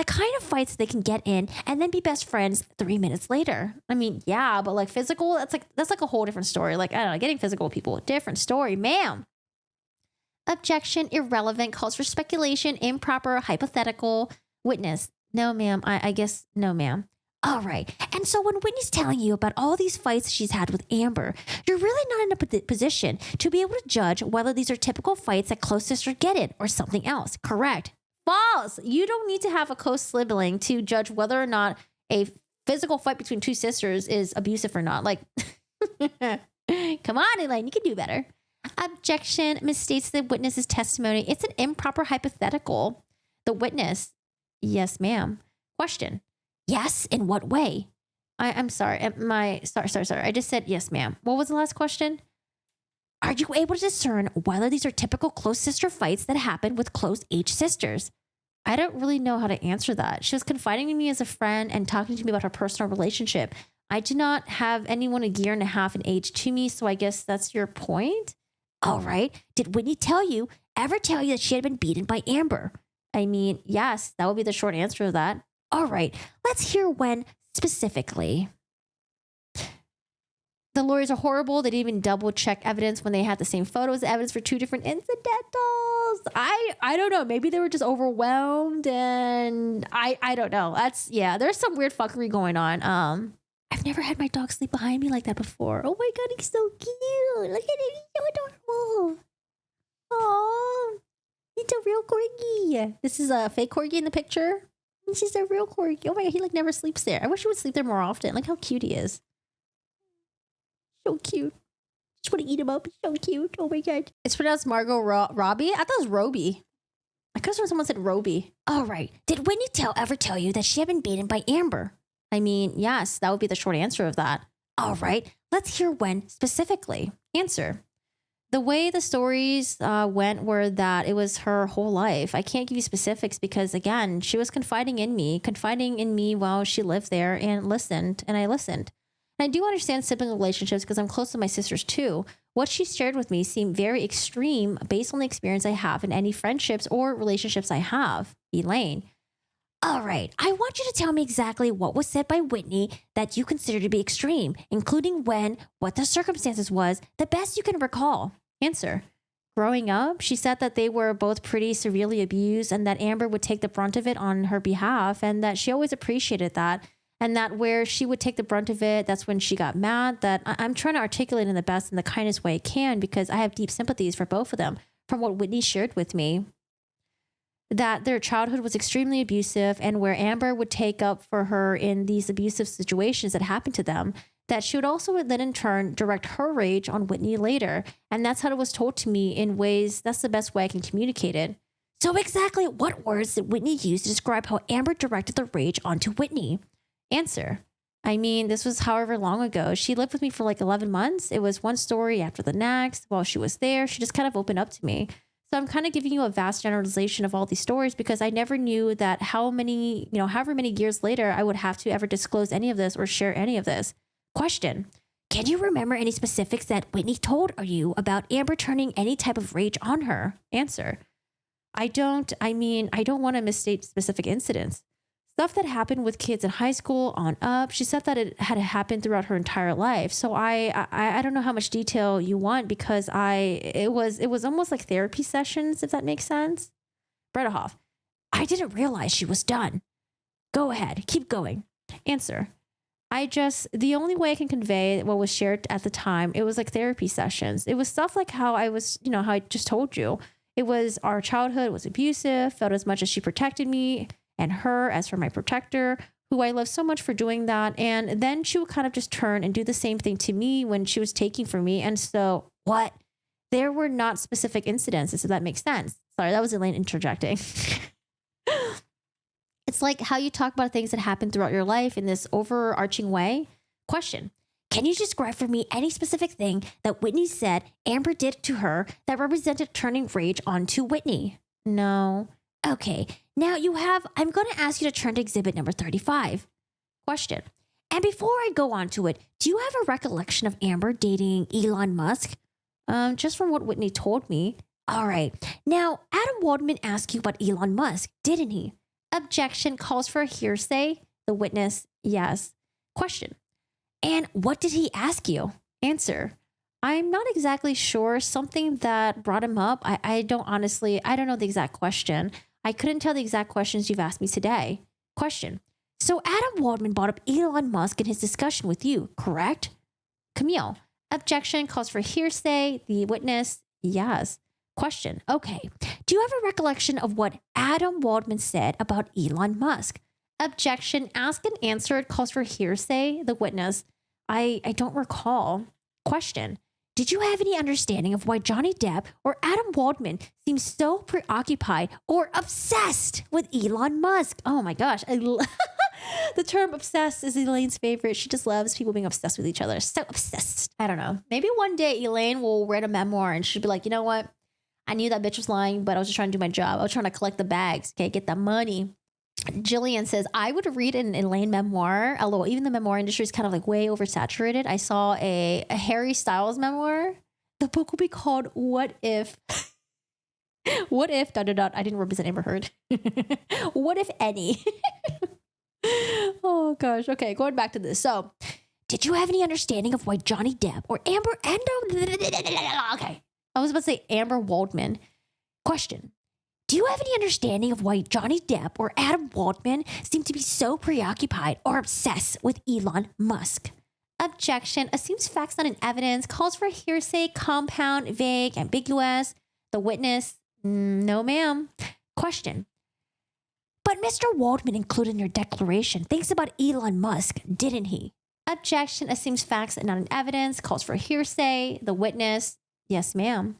the kind of fights they can get in and then be best friends 3 minutes later? I mean, yeah, but like physical, that's like a whole different story. Like, I don't know, getting physical with people, different story, ma'am. Objection, irrelevant, calls for speculation, improper, hypothetical. Witness, no, ma'am. I guess no, ma'am. All right. And so when Whitney's telling you about all these fights she's had with Amber, you're really not in a position to be able to judge whether these are typical fights that close sisters get in or something else. Correct. False. You don't need to have a close sibling to judge whether or not a physical fight between 2 sisters is abusive or not. Like, come on, Elaine, you can do better. Objection, misstates the witness's testimony. It's an improper hypothetical. The witness, yes, ma'am. Question. Yes, in what way? I'm sorry. Sorry. I just said yes, ma'am. What was the last question? Are you able to discern whether these are typical close sister fights that happen with close age sisters? I don't really know how to answer that. She was confiding in me as a friend and talking to me about her personal relationship. I do not have anyone a year and a half in age to me, so I guess that's your point. All right. Did Whitney ever tell you that she had been beaten by Amber? I mean, yes, that would be the short answer of that. All right. Let's hear when specifically. The lawyers are horrible. They didn't even double check evidence when they had the same photos as evidence for two different incidentals. I don't know. Maybe they were just overwhelmed and I don't know. There's some weird fuckery going on. I've never had my dog sleep behind me like that before. Oh my God, he's so cute. Look at him. He's so adorable. Aww. He's a real corgi. This is a fake corgi in the picture. This is a real corgi. Oh my God, he like never sleeps there. I wish he would sleep there more often. Like how cute he is. So cute. Just want to eat him up. He's so cute. Oh my God. It's pronounced Margot Robbie. I thought it was Roby. I could have sworn someone said Roby. All right. Did Whitney ever tell you that she had been beaten by Amber? I mean, yes, that would be the short answer of that. All right. Let's hear when specifically. Answer. The way the stories went were that it was her whole life. I can't give you specifics because, again, she was confiding in me while she lived there and listened, and I listened. And I do understand sibling relationships because I'm close to my sisters too. What she shared with me seemed very extreme based on the experience I have in any friendships or relationships I have. Elaine. All right, I want you to tell me exactly what was said by Whitney that you consider to be extreme, including when, what the circumstances was, the best you can recall. Answer. Growing up, she said that they were both pretty severely abused and that Amber would take the brunt of it on her behalf and that she always appreciated that. And that where she would take the brunt of it, that's when she got mad. That I'm trying to articulate in the best and the kindest way I can because I have deep sympathies for both of them from what Whitney shared with me. That their childhood was extremely abusive and where Amber would take up for her in these abusive situations that happened to them, that she would also then in turn direct her rage on Whitney later. And that's how it was told to me in ways, that's the best way I can communicate it. So exactly what words did Whitney use to describe how Amber directed the rage onto Whitney? Answer. I mean, this was however long ago. She lived with me for like 11 months. It was one story after the next. While she was there, she just kind of opened up to me. So I'm kind of giving you a vast generalization of all these stories because I never knew that however many years later, I would have to ever disclose any of this or share any of this. Question. Can you remember any specifics that Whitney told you about Amber turning any type of rage on her? Answer. I don't want to misstate specific incidents. Stuff that happened with kids in high school on up. She said that it had happened throughout her entire life. So I don't know how much detail you want because it was almost like therapy sessions, if that makes sense. Bredehoff. I didn't realize she was done. Go ahead. Keep going. Answer. The only way I can convey what was shared at the time, it was like therapy sessions. It was stuff like how I was, how I just told you. It was our childhood was abusive, felt as much as she protected me and her as for my protector, who I love so much for doing that. And then she would kind of just turn and do the same thing to me when she was taking from me. And so what? There were not specific incidences, if that makes sense. Sorry, that was Elaine interjecting. It's like how you talk about things that happen throughout your life in this overarching way. Question. Can you describe for me any specific thing that Whitney said Amber did to her that represented turning rage onto Whitney? No. Okay. Now I'm going to ask you to turn to exhibit number 35. Question. And before I go on to it, do you have a recollection of Amber dating Elon Musk? Just from what Whitney told me. All right. Now, Adam Waldman asked you about Elon Musk, didn't he? Objection calls for hearsay. The witness, yes. Question. And what did he ask you? Answer. I'm not exactly sure. Something that brought him up. I don't know the exact question. I couldn't tell the exact questions you've asked me today. Question. So Adam Waldman brought up Elon Musk in his discussion with you, correct? Camille. Objection calls for hearsay. The witness, yes. Question. Okay. Do you have a recollection of what Adam Waldman said about Elon Musk? Objection. Asked and answered calls for hearsay. The witness. I don't recall. Question. Did you have any understanding of why Johnny Depp or Adam Waldman seems so preoccupied or obsessed with Elon Musk? Oh my gosh. The term obsessed is Elaine's favorite. She just loves people being obsessed with each other. So obsessed. I don't know. Maybe one day Elaine will write a memoir and she'll be like, you know what? I knew that bitch was lying, but I was just trying to do my job. I was trying to collect the bags. Okay, get that money. Jillian says, I would read an Elaine memoir, although even the memoir industry is kind of like way oversaturated. I saw a Harry Styles memoir. The book will be called What If... What if... I didn't represent Amber Heard. What if any? Oh, gosh. Okay, going back to this. So, did you have any understanding of why Johnny Depp or Amber... Okay. I was about to say Amber Waldman. Question. Do you have any understanding of why Johnny Depp or Adam Waldman seem to be so preoccupied or obsessed with Elon Musk? Objection. Assumes facts not in evidence. Calls for hearsay, compound, vague, ambiguous. The witness. No, ma'am. Question. But Mr. Waldman included in your declaration thinks about Elon Musk, didn't he? Objection. Assumes facts not in evidence. Calls for hearsay. The witness. Yes, ma'am.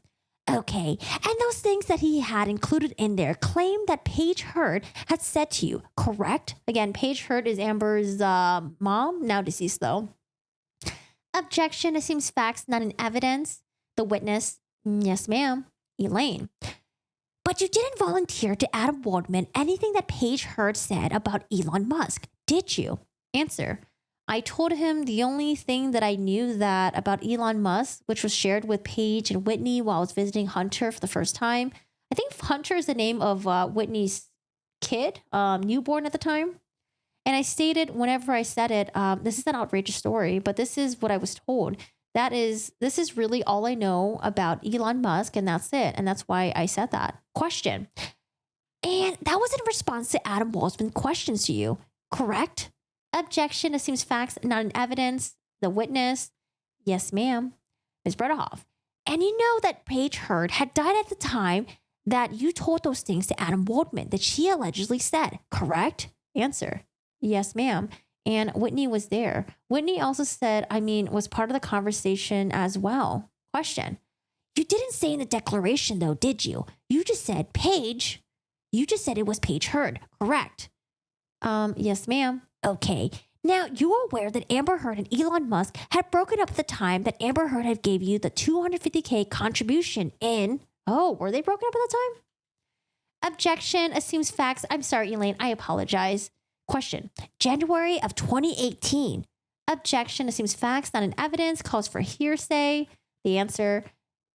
Okay, and those things that he had included in there claim that Paige Heard had said to you, correct? Again, Paige Heard is Amber's mom, now deceased though. Objection. Assumes facts not in evidence. The witness. Yes, ma'am. Elaine. But you didn't volunteer to Adam Waldman anything that Paige Heard said about Elon Musk, did you? Answer. I told him the only thing that I knew that about Elon Musk, which was shared with Paige and Whitney while I was visiting Hunter for the first time. I think Hunter is the name of Whitney's kid, newborn at the time. And I stated whenever I said it, this is an outrageous story, but this is what I was told. This is really all I know about Elon Musk, and that's it. And that's why I said that. Question. And that was in response to Adam Waldman's questions to you, correct? Objection. Assumes facts not in evidence. The witness. Yes, ma'am. Ms. Bredehoff. And you know that Paige Heard had died at the time that you told those things to Adam Waldman that she allegedly said, correct? Answer. Yes, ma'am. And Whitney was there. Whitney also said, was part of the conversation as well. Question. You didn't say in the declaration though, did you? You just said Paige. You just said it was Paige Heard, correct? Yes, ma'am. Okay. Now, you are aware that Amber Heard and Elon Musk had broken up at the time that Amber Heard had gave you the $250K contribution in... Oh, were they broken up at the time? Objection. Assumes facts. I'm sorry, Elaine. I apologize. Question. January of 2018. Objection. Assumes facts not in evidence. Calls for hearsay. The answer.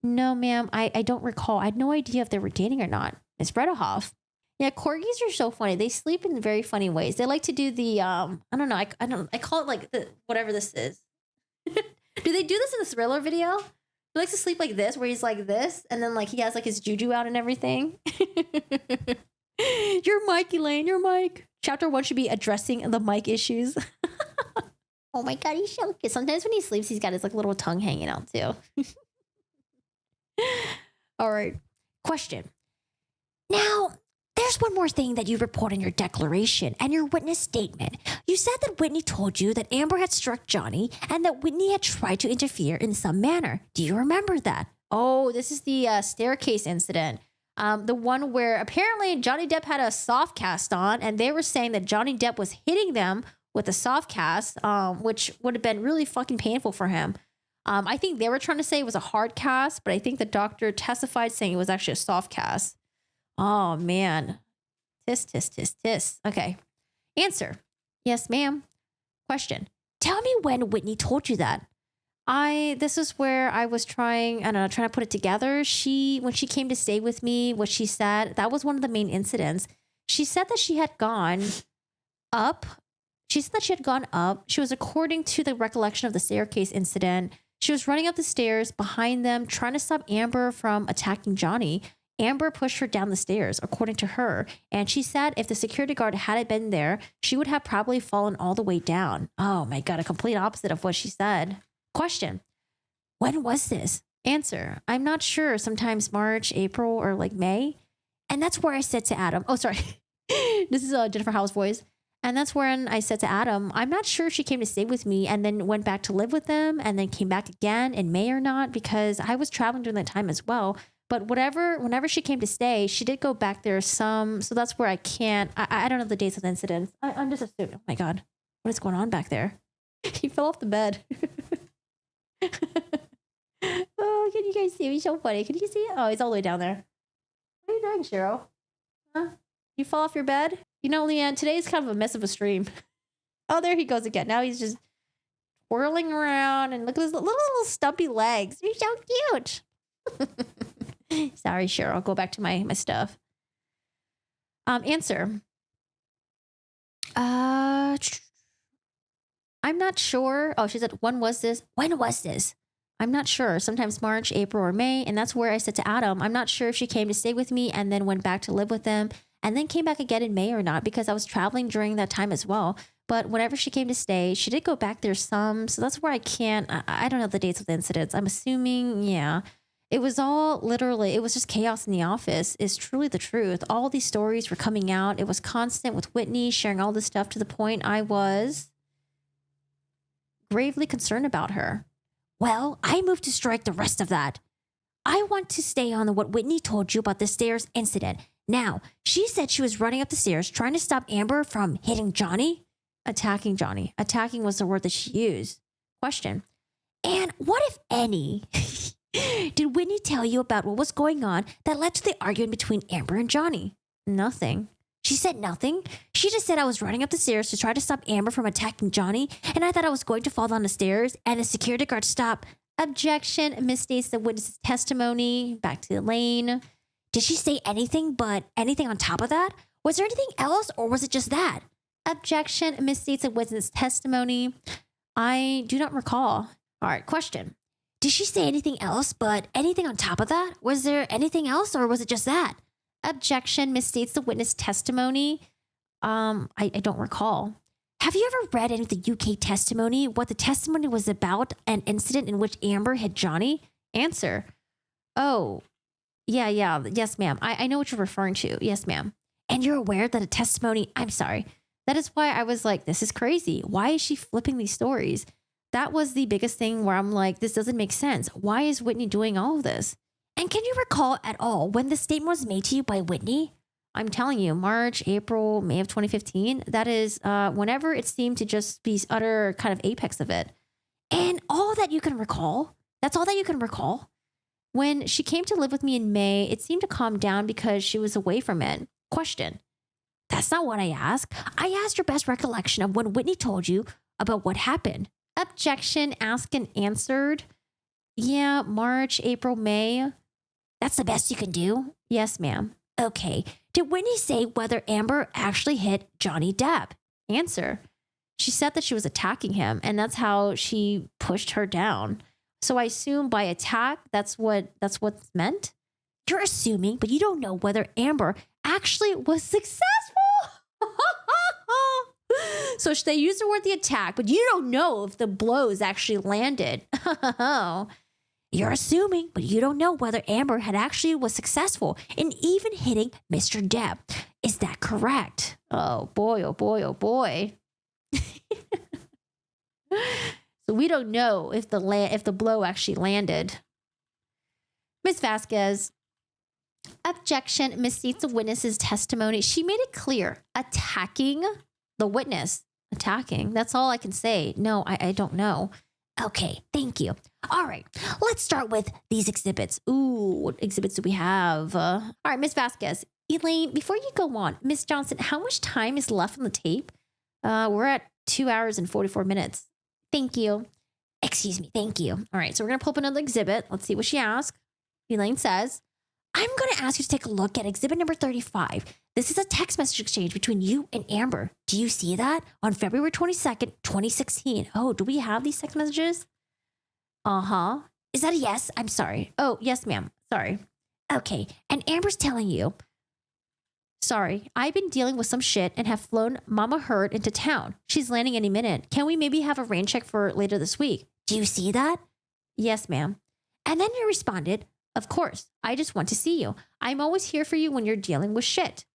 No, ma'am. I don't recall. I had no idea if they were dating or not. Ms. Bredehoff. Yeah, corgis are so funny. They sleep in very funny ways. They like to do the I don't know. I call it like the whatever this is. Do they do this in the Thriller video? He likes to sleep like this, where he's like this, and then like he has like his juju out and everything. Your mic, Elaine. Your mic. Chapter 1 should be addressing the mic issues. Oh my god, he's so cute. Sometimes when he sleeps, he's got his like little tongue hanging out too. All right. Question. Now, there's one more thing that you report in your declaration and your witness statement. You said that Whitney told you that Amber had struck Johnny and that Whitney had tried to interfere in some manner. Do you remember that? Oh, this is the staircase incident. The one where apparently Johnny Depp had a soft cast on, and they were saying that Johnny Depp was hitting them with a soft cast, which would have been really fucking painful for him. I think they were trying to say it was a hard cast, but I think the doctor testified saying it was actually a soft cast. Oh, man. Tisk, tisk, tisk, tisk. Okay. Answer. Yes, ma'am. Question. Tell me when Whitney told you that. This is where I was trying to put it together. When she came to stay with me, what she said, that was one of the main incidents. She said that she had gone up. She said that she had gone up. She was, according to the recollection of the staircase incident, she was running up the stairs behind them, trying to stop Amber from attacking Johnny. Amber pushed her down the stairs, according to her. And she said if the security guard hadn't been there, she would have probably fallen all the way down. Oh my God, a complete opposite of what she said. Question. When was this? Answer. I'm not sure. Sometimes March, April, or like May. And that's where I said to Adam, oh, sorry. This is Jennifer Howell's voice. And that's when I said to Adam, I'm not sure if she came to stay with me and then went back to live with them and then came back again in May or not, because I was traveling during that time as well. But whenever she came to stay, she did go back there so that's where I don't know the dates of the incident. I'm just assuming, oh my God, what is going on back there? He fell off the bed. Oh, can you guys see me? So funny. Can you see it? Oh, he's all the way down there. What are you doing, Cheryl? Huh? You fall off your bed? You know, Leanne, today's kind of a mess of a stream. Oh, there he goes again. Now he's just whirling around and look at his little stumpy legs. You're so cute. Sorry, Cheryl. I'll go back to my stuff. Answer. I'm not sure. Oh, she said, when was this? When was this? I'm not sure. Sometimes March, April, or May. And that's where I said to Adam, I'm not sure if she came to stay with me and then went back to live with them and then came back again in May or not, because I was traveling during that time as well. But whenever she came to stay, she did go back there some. So that's where I can't, I don't know the dates of the incidents. I'm assuming, yeah. It was all literally, it was just chaos in the office is truly the truth. All these stories were coming out. It was constant with Whitney sharing all this stuff to the point I was gravely concerned about her. Well, I moved to strike the rest of that. I want to stay on what Whitney told you about the stairs incident. Now, she said she was running up the stairs trying to stop Amber from hitting Johnny. Attacking Johnny. Attacking was the word that she used. Question. And what, if any, did Whitney tell you about what was going on that led to the argument between Amber and Johnny? Nothing. She said nothing. She just said I was running up the stairs to try to stop Amber from attacking Johnny, and I thought I was going to fall down the stairs, and the security guard stopped. Objection misstates the witness's testimony. Back to Elaine. Did she say anything but anything on top of that? Was there anything else, or was it just that? Objection misstates the witness's testimony. I do not recall. All right, question. Did she say anything else but anything on top of that? Was there anything else, or was it just that? Objection misstates the witness testimony. I don't recall. Have you ever read any of the UK testimony? What the testimony was about an incident in which Amber hit Johnny? Answer. Oh, yeah. Yes, ma'am. I know what you're referring to. Yes, ma'am. And you're aware that a testimony, I'm sorry. That is why I was like, this is crazy. Why is she flipping these stories? That was the biggest thing where I'm like, this doesn't make sense. Why is Whitney doing all of this? And can you recall at all when the statement was made to you by Whitney? I'm telling you, March, April, May of 2015. That is whenever it seemed to just be utter kind of apex of it. And all that you can recall, that's all that you can recall. When she came to live with me in May, it seemed to calm down because she was away from it. Question. That's not what I asked. I asked your best recollection of when Whitney told you about what happened. Objection, asked and answered. Yeah, March, April, May. That's the best you can do? Yes, ma'am. Okay. Did Whitney say whether Amber actually hit Johnny Depp? Answer. She said that she was attacking him, and that's how she pushed her down. So I assume by attack, that's what's meant? You're assuming, but you don't know whether Amber actually was successful. So they use the word the attack, but you don't know if the blows actually landed. You're assuming, but you don't know whether Amber had actually was successful in even hitting Mr. Depp. Is that correct? Oh boy, oh boy, oh boy. So we don't know if the blow actually landed. Ms. Vasquez. Objection misstates the witness's testimony. She made it clear. Attacking the witness. Attacking. That's all I can say. No, I don't know. Okay, thank you. All right, let's start with these exhibits. Ooh, what exhibits do we have? All right, Miss Vasquez. Elaine, before you go on, Miss Johnson, how much time is left on the tape? We're at 2 hours and 44 minutes. Thank you. Excuse me, thank you. All right, so we're going to pull up another exhibit. Let's see what she asked. Elaine says, I'm going to ask you to take a look at exhibit number 35. This is a text message exchange between you and Amber. Do you see that? On February 22nd, 2016. Oh, do we have these text messages? Uh-huh. Is that a yes? I'm sorry. Oh, yes, ma'am. Sorry. Okay. And Amber's telling you, sorry, I've been dealing with some shit and have flown Mama Hurt into town. She's landing any minute. Can we maybe have a rain check for later this week? Do you see that? Yes, ma'am. And then you responded, of course, I just want to see you. I'm always here for you when you're dealing with shit.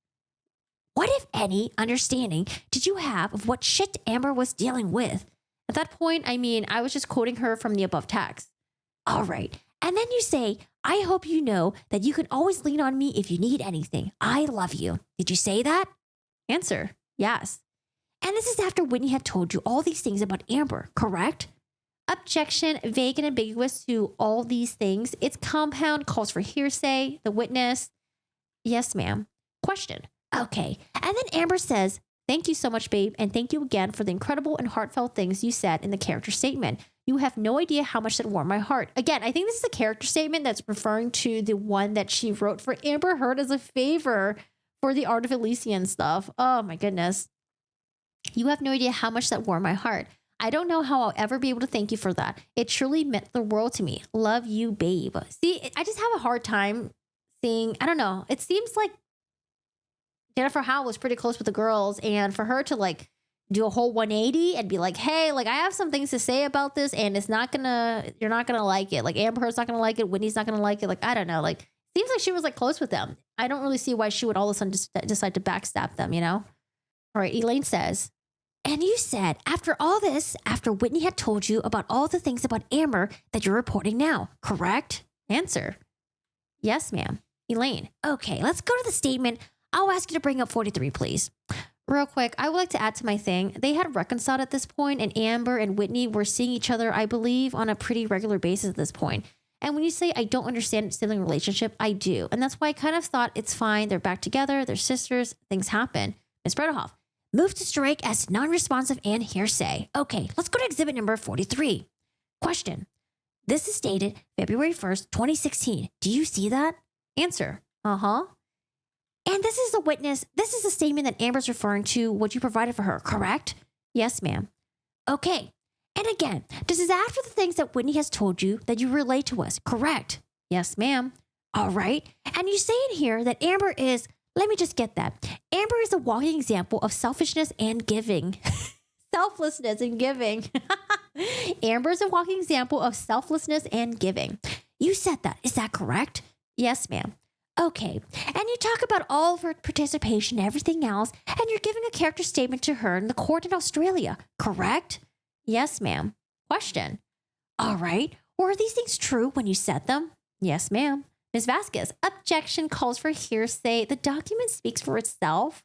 What, if any, understanding did you have of what shit Amber was dealing with? At that point, I was just quoting her from the above text. All right. And then you say, I hope you know that you can always lean on me if you need anything. I love you. Did you say that? Answer, yes. And this is after Whitney had told you all these things about Amber, correct? Objection, vague and ambiguous to all these things. It's compound, calls for hearsay. The witness, yes, ma'am. Question, okay. And then Amber says, thank you so much, babe. And thank you again for the incredible and heartfelt things you said in the character statement. You have no idea how much that warmed my heart. Again, I think this is a character statement that's referring to the one that she wrote for Amber Heard as a favor for the Art of Elysian stuff. Oh my goodness. You have no idea how much that warmed my heart. I don't know how I'll ever be able to thank you for that. It truly meant the world to me. Love you, babe. See, I just have a hard time seeing, I don't know. It seems like Jennifer Howell was pretty close with the girls, and for her to like do a whole 180 and be like, hey, like I have some things to say about this, and you're not gonna like it. Like Amber Heard's not gonna like it, Whitney's not gonna like it. Like, I don't know. Like, seems like she was like close with them. I don't really see why she would all of a sudden decide to backstab them, you know? All right, Elaine says, and you said, after all this, after Whitney had told you about all the things about Amber that you're reporting now, correct? Answer, yes, ma'am. Elaine, okay, let's go to the statement. I'll ask you to bring up 43, please. Real quick, I would like to add to my thing. They had reconciled at this point, and Amber and Whitney were seeing each other, I believe, on a pretty regular basis at this point. And when you say I don't understand sibling relationship, I do. And that's why I kind of thought it's fine. They're back together. They're sisters. Things happen. Ms. Bredehoff, move to strike as non-responsive and hearsay. Okay, let's go to exhibit number 43. Question. This is dated February 1st, 2016. Do you see that? Answer. Uh-huh. And this is a witness. This is a statement that Amber's referring to what you provided for her, correct? Yes, ma'am. Okay. And again, this is after the things that Whitney has told you that you relate to us, correct? Yes, ma'am. All right. And you say in here that Amber is, let me just get that. Amber is a walking example of selfishness and giving. Selflessness and giving. Amber is a walking example of selflessness and giving. You said that. Is that correct? Yes, ma'am. Okay, and you talk about all of her participation and everything else, and you're giving a character statement to her in the court in Australia, correct? Yes, ma'am. Question. All right, were these things true when you said them? Yes, ma'am. Ms. Vasquez, objection calls for hearsay. The document speaks for itself.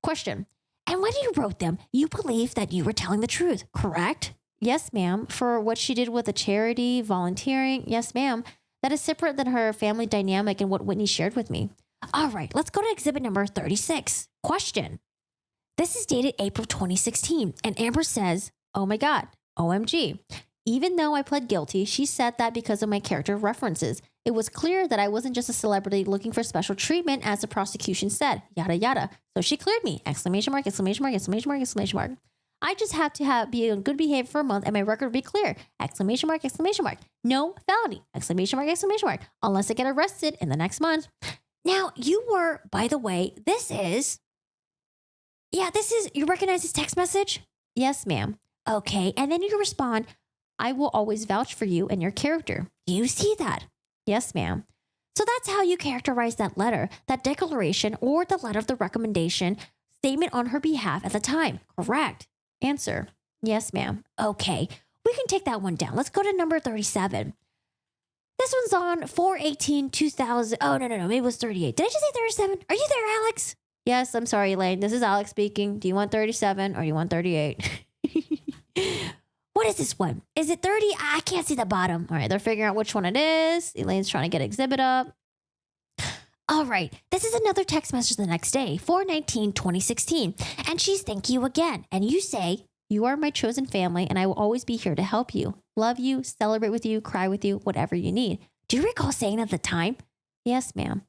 Question. And when you wrote them, you believed that you were telling the truth, correct? Yes, ma'am. For what she did with the charity, volunteering, yes, ma'am. That is separate than her family dynamic and what Whitney shared with me. All right, let's go to exhibit number 36. Question. This is dated April 2016, and Amber says, oh my God, OMG. Even though I pled guilty, she said that because of my character references. It was clear that I wasn't just a celebrity looking for special treatment, as the prosecution said, yada, yada. So she cleared me, exclamation mark, exclamation mark, exclamation mark, exclamation mark. I just have to be on good behavior for a month and my record will be clear. Exclamation mark, exclamation mark. No felony. Exclamation mark, exclamation mark. Unless I get arrested in the next month. Now, you were, by the way, you recognize this text message? Yes, ma'am. Okay. And then you respond, I will always vouch for you and your character. Do you see that? Yes, ma'am. So that's how you characterize that letter, that declaration, or the letter of the recommendation statement on her behalf at the time. Correct. Answer. Yes, ma'am. Okay. We can take that one down. Let's go to number 37. This one's on 4/18/2000. Oh, no. Maybe it was 38. Did I just say 37? Are you there, Alex? Yes, I'm sorry, Elaine. This is Alex speaking. Do you want 37 or you want 38? What is this one? Is it 30? I can't see the bottom. All right, they're figuring out which one it is. Elaine's trying to get exhibit up. All right, this is another text message the next day, 4/19/2016. And she's thank you again. And you say, you are my chosen family and I will always be here to help you, love you, celebrate with you, cry with you, whatever you need. Do you recall saying that at the time? Yes, ma'am.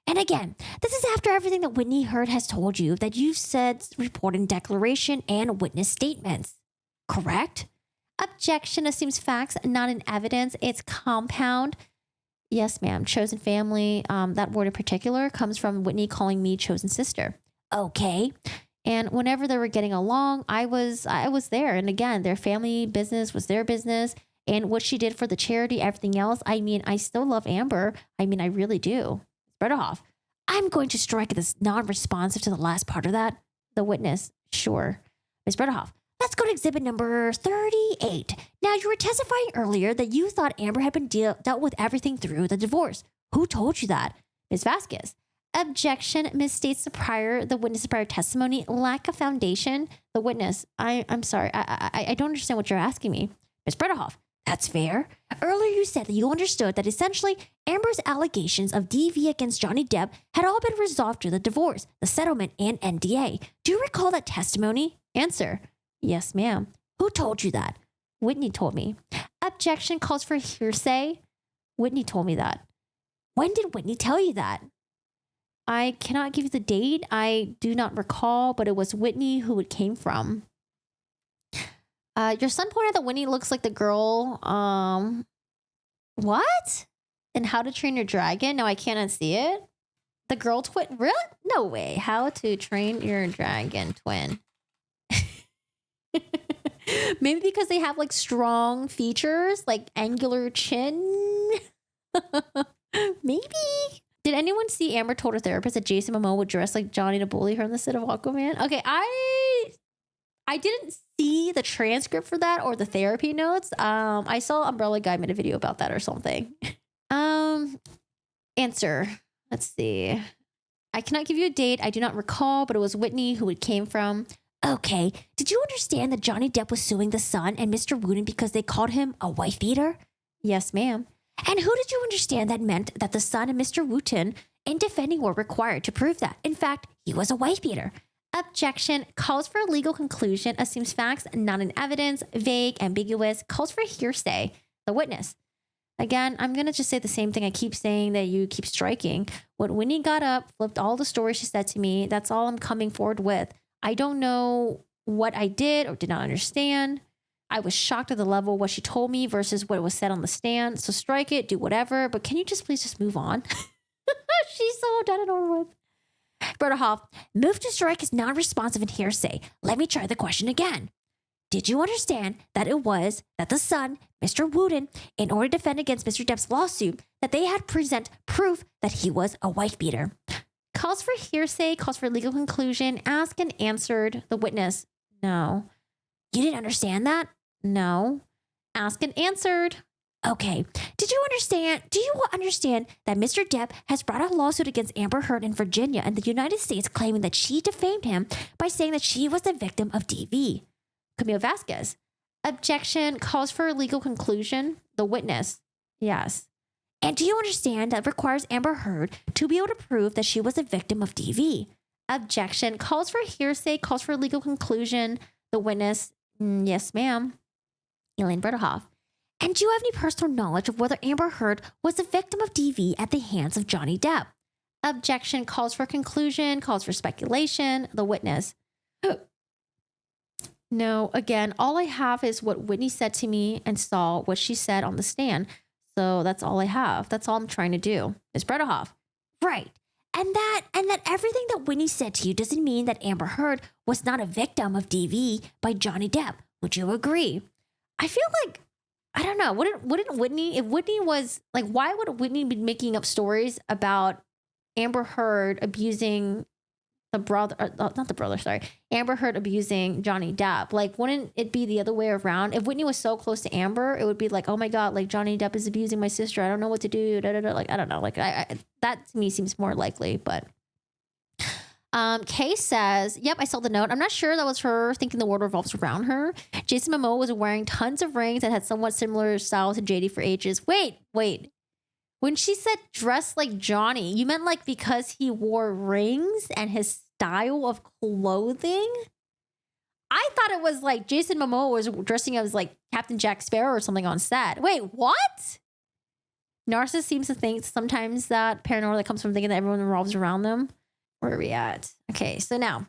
And again, this is after everything that Whitney Heard has told you that you said report in declaration and witness statements. Correct? Objection assumes facts, not in evidence. It's compound. Yes, ma'am. Chosen family. That word in particular comes from Whitney calling me chosen sister. Okay. And whenever they were getting along, I was there. And again, their family business was their business. And what she did for the charity, everything else. I mean, I still love Amber. I mean, I really do. Bredehoff, I'm going to strike this non-responsive to the last part of that. The witness. Sure. Ms. Bredehoff, let's go to exhibit number 38. Now, you were testifying earlier that you thought Amber had been dealt with everything through the divorce. Who told you that? Ms. Vasquez. Objection misstates the witness's prior testimony. Lack of foundation. The witness. I'm sorry. I don't understand what you're asking me. Ms. Bredehoff, that's fair. Earlier you said that you understood that essentially Amber's allegations of DV against Johnny Depp had all been resolved through the divorce, the settlement, and NDA. Do you recall that testimony? Answer, yes, ma'am. Who told you that? Whitney told me. Objection calls for hearsay. Whitney told me that. When did Whitney tell you that? I cannot give you the date. I do not recall, but it was Whitney who it came from. Your son pointed out that Whitney looks like the girl. What? And How to Train Your Dragon? No, I cannot see it. The girl twin? Really? No way. How to Train Your Dragon twin. Maybe because they have like strong features, like angular chin. Maybe. Did anyone see Amber told her therapist that Jason Momoa would dress like Johnny to bully her on the set of Aquaman? Okay, I didn't see the transcript for that or the therapy notes. I saw Umbrella Guy made a video about that or something. Answer. Let's see. I cannot give you a date. I do not recall, but it was Whitney who it came from. Okay. Did you understand that Johnny Depp was suing the Sun and Mr. Wooten because they called him a wife beater? Yes, ma'am. And who did you understand that meant that the Sun and Mr. Wooten in defending were required to prove that? In fact, he was a wife beater. Objection. Calls for a legal conclusion. Assumes facts, not in evidence. Vague, ambiguous. Calls for hearsay. The witness. Again, I'm going to just say the same thing I keep saying that you keep striking. When Whitney got up, flipped all the stories she said to me, that's all I'm coming forward with. I don't know what I did or did not understand. I was shocked at the level of what she told me versus what was said on the stand. So strike it, do whatever. But can you just please just move on? She's so done and over with. Bredehoff, move to strike is non-responsive and hearsay. Let me try the question again. Did you understand that it was that the Sun, Mr. Wooten, in order to defend against Mr. Depp's lawsuit, that they had present proof that he was a wife beater? Calls for hearsay, calls for legal conclusion, asked and answered. The witness, no. You didn't understand that? No. Asked and answered. Okay. Do you understand that Mr. Depp has brought a lawsuit against Amber Heard in Virginia and the United States claiming that she defamed him by saying that she was the victim of DV? Camille Vasquez. Objection. Calls for a legal conclusion. The witness. Yes. And do you understand that requires Amber Heard to be able to prove that she was a victim of DV? Objection. Calls for hearsay. Calls for a legal conclusion. The witness. Yes, ma'am. Elaine Bredehoff. And do you have any personal knowledge of whether Amber Heard was a victim of DV at the hands of Johnny Depp? Objection. Calls for conclusion. Calls for speculation. The witness. No, again, all I have is what Whitney said to me and saw what she said on the stand. So that's all I have. That's all I'm trying to do. Ms. Bredehoff. Right. And that everything that Whitney said to you doesn't mean that Amber Heard was not a victim of DV by Johnny Depp. Would you agree? I feel like, I don't know, wouldn't Whitney, if Whitney was, like, why would Whitney be making up stories about Amber Heard abusing Amber Heard abusing Johnny Depp? Like, wouldn't it be the other way around? If Whitney was so close to Amber, it would be like, oh my God, like Johnny Depp is abusing my sister. I don't know what to do. Like, I don't know. Like, I that to me seems more likely, but. Kay says, yep, I saw the note. I'm not sure that was her thinking the world revolves around her. Jason Momoa was wearing tons of rings that had somewhat similar styles to JD for ages. Wait. When she said dress like Johnny, you meant like because he wore rings and his style of clothing? I thought it was like Jason Momoa was dressing as like Captain Jack Sparrow or something on set. Wait, what? Narcissist seems to think sometimes that paranoia that comes from thinking that everyone revolves around them. Where are we at? Okay, so now,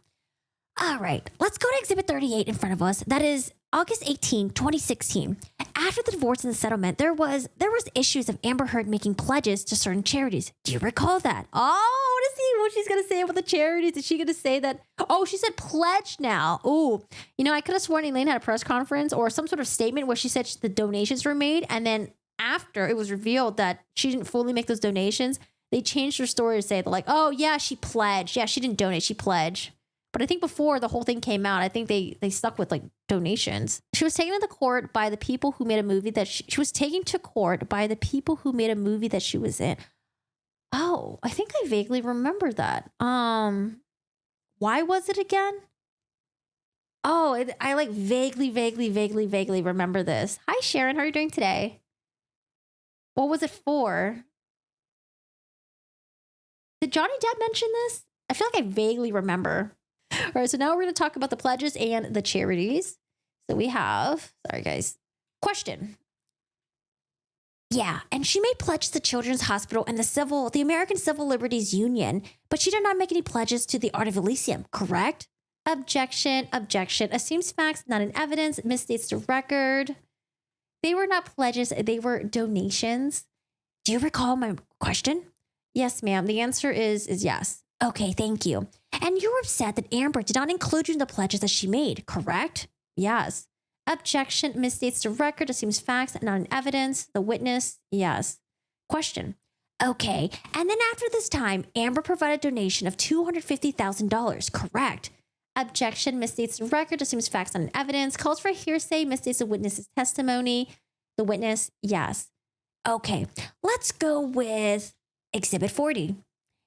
all right, let's go to Exhibit 38 in front of us. That is August 18, 2016. After the divorce and the settlement, there was issues of Amber Heard making pledges to certain charities. Do you recall that? Oh, I want to see what she's going to say about the charities. Is she going to say that? Oh, she said pledge now. Oh, I could have sworn Elaine had a press conference or some sort of statement where she said the donations were made. And then after it was revealed that she didn't fully make those donations, they changed her story to say, like, oh, yeah, she pledged. Yeah, she didn't donate. She pledged. But I think before the whole thing came out, I think they stuck with like donations. She was taken to court by the people who made a movie that she was taken to court by the people who made a movie that she was in. Oh, I think I vaguely remember that. Why was it again? Oh, I like vaguely remember this. Hi, Sharon. How are you doing today? What was it for? Did Johnny Depp mention this? I feel like I vaguely remember. All right, so now we're going to talk about the pledges and the charities. So we have, sorry guys, question. Yeah, and she made pledges to Children's Hospital and the American Civil Liberties Union, but she did not make any pledges to the Art of Elysium, correct? Objection. Assumes facts, not in evidence, misstates the record. They were not pledges, they were donations. Do you recall my question? Yes, ma'am. The answer is yes. Okay, thank you. And you're upset that Amber did not include you in the pledges that she made, correct? Yes. Objection, misstates the record, assumes facts, not in evidence. The witness, yes. Question. Okay, and then after this time, Amber provided a donation of $250,000, correct? Objection, misstates the record, assumes facts, not in evidence. Calls for hearsay, misstates the witness's testimony. The witness, yes. Okay, let's go with Exhibit 40.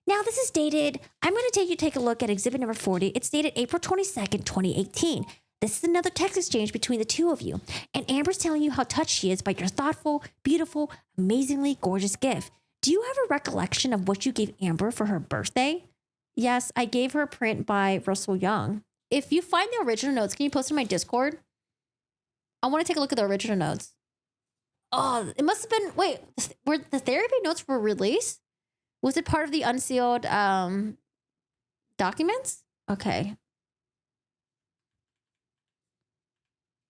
Now, this is dated, I'm going to take a look at exhibit number 40. It's dated April 22nd, 2018. This is another text exchange between the two of you. And Amber's telling you how touched she is by your thoughtful, beautiful, amazingly gorgeous gift. Do you have a recollection of what you gave Amber for her birthday? Yes, I gave her a print by Russell Young. If you find the original notes, can you post in my Discord? I want to take a look at the original notes. Oh, it must have been, wait, were the therapy notes were released? Was it part of the unsealed documents? Okay.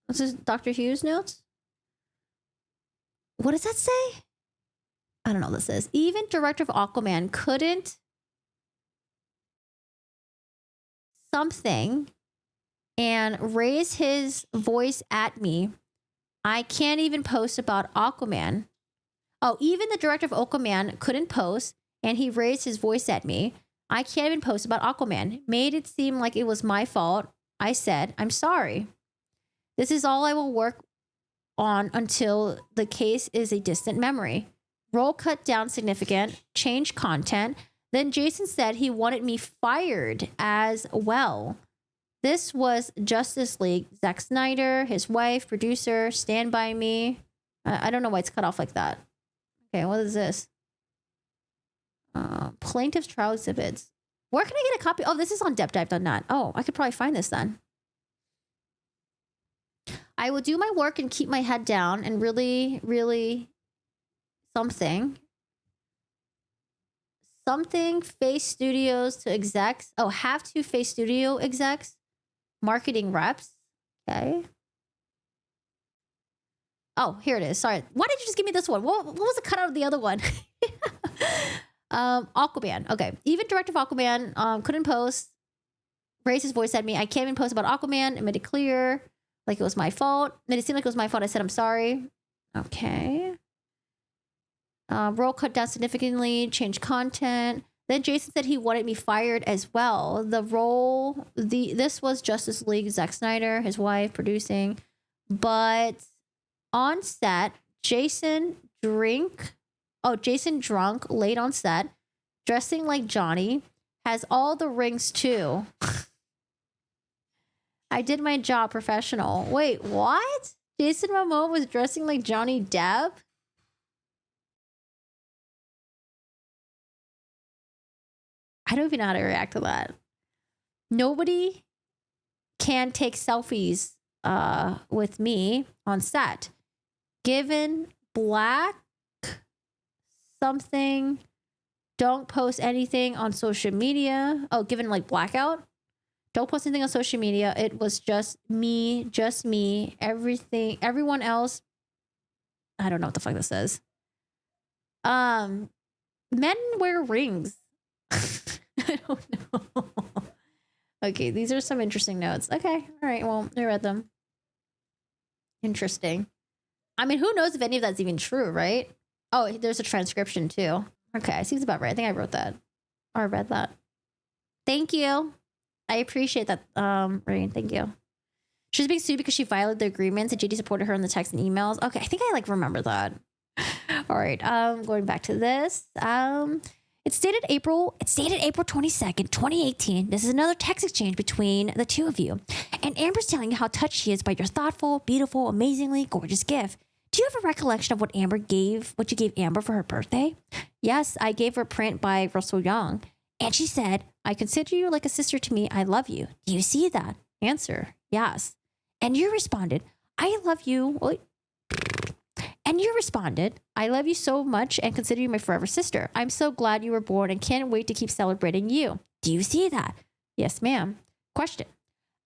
This is Dr. Hughes' notes? What does that say? I don't know what this is. Even director of Aquaman couldn't something and raise his voice at me. I can't even post about Aquaman. Oh, even the director of Aquaman couldn't post and he raised his voice at me. I can't even post about Aquaman. Made it seem like it was my fault. I said, I'm sorry. This is all I will work on until the case is a distant memory. Role cut down significant, change content. Then Jason said he wanted me fired as well. This was Justice League. Zack Snyder, his wife, producer, Stand By Me. I don't know why it's cut off like that. Okay, what is this? Plaintiff's trial exhibits. Where can I get a copy? Oh, this is on depdive.net. Oh, I could probably find this then. I will do my work and keep my head down and really something. Something face studios to execs. Oh, have to face studio execs. Marketing reps. Okay. Oh, here it is. Sorry. Why did you just give me this one? What was the cutout of the other one? Aquaman. Okay. Even director of Aquaman couldn't post. Raised his voice at me. I can't even post about Aquaman. It made it clear like it was my fault. Made it seem like it was my fault. I said I'm sorry. Okay. Role cut down significantly. Changed content. Then Jason said he wanted me fired as well. This was Justice League. Zack Snyder, his wife, producing. But on set, Jason drunk, late on set, dressing like Johnny, has all the rings too. I did my job professional. Wait, what? Jason Momoa was dressing like Johnny Depp? I don't even know how to react to that. Nobody can take selfies with me on set. Given black something, don't post anything on social media. Oh, given like blackout, don't post anything on social media. It was just me. Everything, everyone else. I don't know what the fuck this says. Men wear rings. I don't know. Okay, these are some interesting notes. Okay, all right. Well, I read them. Interesting. I mean, who knows if any of that's even true, right? Oh, there's a transcription too. Okay, seems about right. I think I wrote that or read that. Thank you. I appreciate that, Rain. Thank you. She's being sued because she violated the agreements and JD supported her in the text and emails. Okay, I think I like remember that. All right, going back to this. It's dated April 22nd, 2018. This is another text exchange between the two of you. And Amber's telling you how touched she is by your thoughtful, beautiful, amazingly gorgeous gift. Do you have a recollection of what you gave Amber for her birthday? Yes, I gave her a print by Russell Young. And she said, I consider you like a sister to me. I love you. Do you see that? Answer, yes. And you responded, I love you. And you responded, I love you so much and consider you my forever sister. I'm so glad you were born and can't wait to keep celebrating you. Do you see that? Yes, ma'am. Question.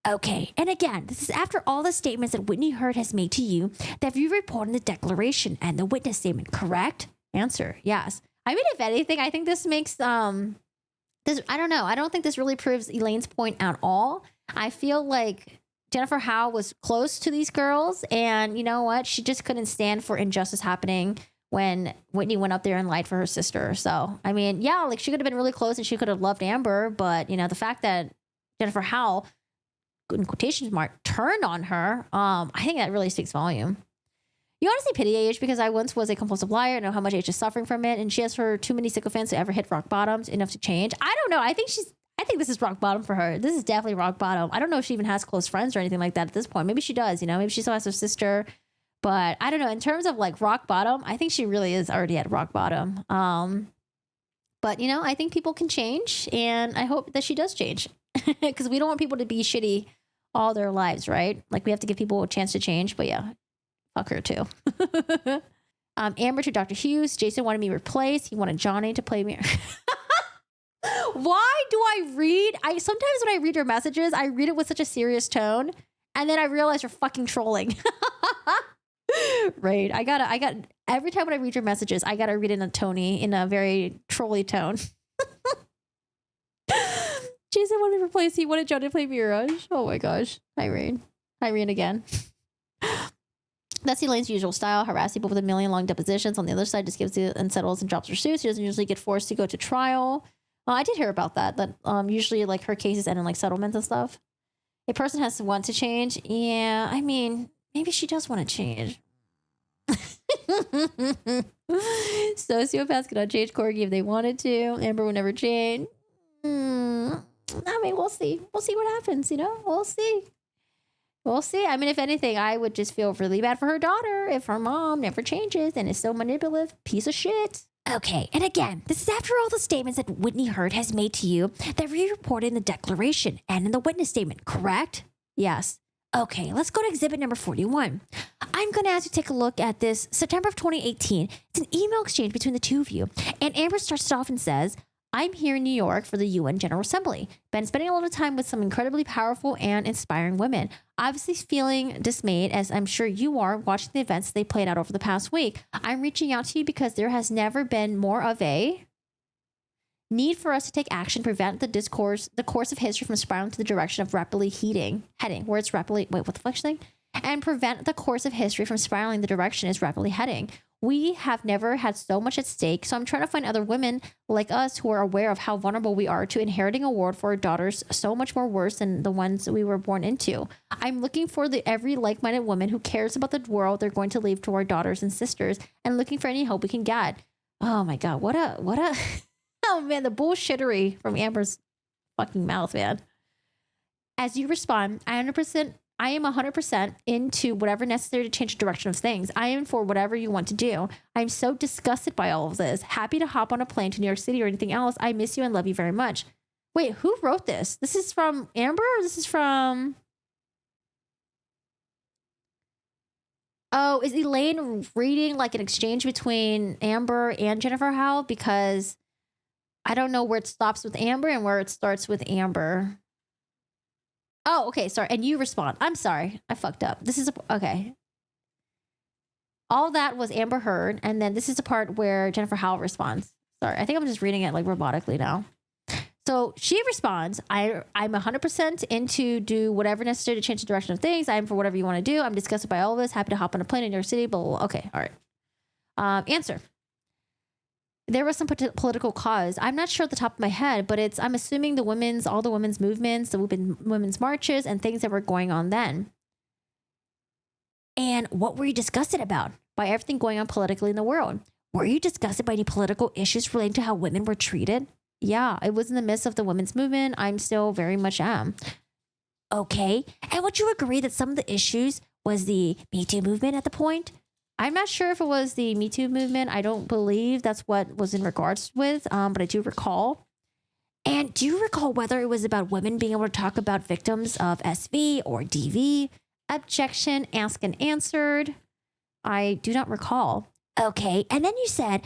Okay, and again, this is after all the statements that Whitney Heard has made to you that you report in the declaration and the witness statement, correct? Answer, yes. I mean, if anything, I think this makes, this, I don't know. I don't think this really proves Elaine's point at all. I feel like Jennifer Howell was close to these girls, and you know what? She just couldn't stand for injustice happening when Whitney went up there and lied for her sister. So, I mean, yeah, like she could have been really close and she could have loved Amber, but you know, the fact that Jennifer Howell, in quotation mark, turned on her, I think that really speaks volume. You honestly pity Age because I once was a compulsive liar. I know how much Age is suffering from it, and she has her too many sycophants to ever hit rock bottoms enough to change. I don't know. I think this is rock bottom for her. This is definitely rock bottom. I don't know if she even has close friends or anything like that at this point. Maybe she does, you know, maybe she still has her sister, but I don't know. In terms of like rock bottom, I think she really is already at rock bottom. But you know, I think people can change, and I hope that she does change because we don't want people to be shitty all their lives, right? Like we have to give people a chance to change, but yeah, fuck her too. Amber to Dr. Hughes. Jason wanted me replaced. He wanted Johnny to play me. Why do I read? Sometimes when I read your messages, I read it with such a serious tone, and then I realize you're fucking trolling. Right? I got every time when I read your messages, I gotta read in a very trolly tone. Jason wanted to replace. He wanted Johnny to play Mirage. Oh my gosh, Irene again. That's Elaine's usual style, harass people with a million long depositions. On the other side, just gives it and settles and drops her suits. She doesn't usually get forced to go to trial. I did hear about that usually like her cases end in like settlements and stuff. A person has to want to change. Yeah, I mean, maybe she does want to change. Sociopaths could not change Corgi if they wanted to. Amber would never change. I mean, we'll see. We'll see what happens, you know? We'll see. We'll see. I mean, if anything, I would just feel really bad for her daughter if her mom never changes and is so manipulative. Piece of shit. Okay, and again, this is after all the statements that Whitney Heard has made to you that we reported in the declaration and in the witness statement, correct? Yes. Okay, let's go to exhibit number 41. I'm going to ask you to take a look at this September of 2018. It's an email exchange between the two of you. And Amber starts off and says, I'm here in New York for the UN General Assembly. Been spending a lot of time with some incredibly powerful and inspiring women. Obviously feeling dismayed, as I'm sure you are, watching the events they played out over the past week. I'm reaching out to you because there has never been more of a need for us to take action, prevent the course of history from spiraling to the direction of rapidly heading, where it's rapidly, wait, what the fuck's thing? And prevent the course of history from spiraling the direction it's rapidly heading. We have never had so much at stake, so I'm trying to find other women like us who are aware of how vulnerable we are to inheriting a world for our daughters so much more worse than the ones we were born into. I'm looking for every like-minded woman who cares about the world they're going to leave to our daughters and sisters, and looking for any help we can get. Oh my God, what a, oh man, the bullshittery from Amber's fucking mouth, man. As you respond, I am 100% into whatever necessary to change the direction of things. I am for whatever you want to do. I'm so disgusted by all of this. Happy to hop on a plane to New York City or anything else. I miss you and love you very much. Wait, who wrote this? This is from Amber? Or this is from... Oh, is Elaine reading like an exchange between Amber and Jennifer Howell? Because I don't know where it stops with Amber and where it starts with Amber. Oh, okay, sorry. And you respond. I'm sorry. I fucked up. Okay. All that was Amber Heard, and then this is the part where Jennifer Howell responds. Sorry, I think I'm just reading it like robotically now. So she responds, I'm 100% into do whatever necessary to change the direction of things. I'm for whatever you want to do. I'm disgusted by all of this. Happy to hop on a plane in New York City. Blah, blah, blah. Okay, all right. Answer. There was some political cause. I'm not sure at the top of my head, but I'm assuming all the women's movements, the women's marches and things that were going on then. And what were you disgusted about by everything going on politically in the world? Were you disgusted by any political issues relating to how women were treated? Yeah, it was in the midst of the women's movement. I'm still very much am. Okay. And would you agree that some of the issues was the Me Too movement at the point? I'm not sure if it was the Me Too movement. I don't believe that's what was in regards with, but I do recall. And do you recall whether it was about women being able to talk about victims of SV or DV? Objection, asked and answered. I do not recall. Okay. And then you said,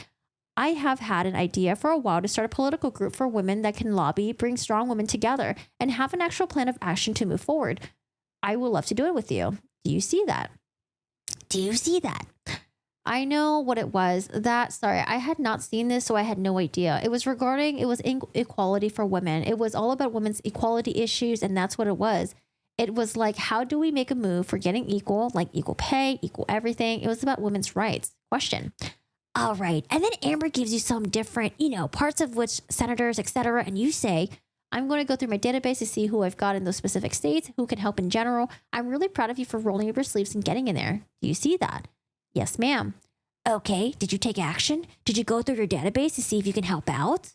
I have had an idea for a while to start a political group for women that can lobby, bring strong women together, and have an actual plan of action to move forward. I would love to do it with you. Do you see that? Do you see that? I know what it was. Sorry, I had not seen this, so I had no idea. It was equality for women. It was all about women's equality issues, and that's what it was. It was like, how do we make a move for getting equal, like equal pay, equal everything? It was about women's rights. Question. All right. And then Amber gives you some different, parts of which senators, etc. And you say, I'm going to go through my database to see who I've got in those specific states, who can help in general. I'm really proud of you for rolling up your sleeves and getting in there. Do you see that? Yes, ma'am. Okay. Did you take action? Did you go through your database to see if you can help out?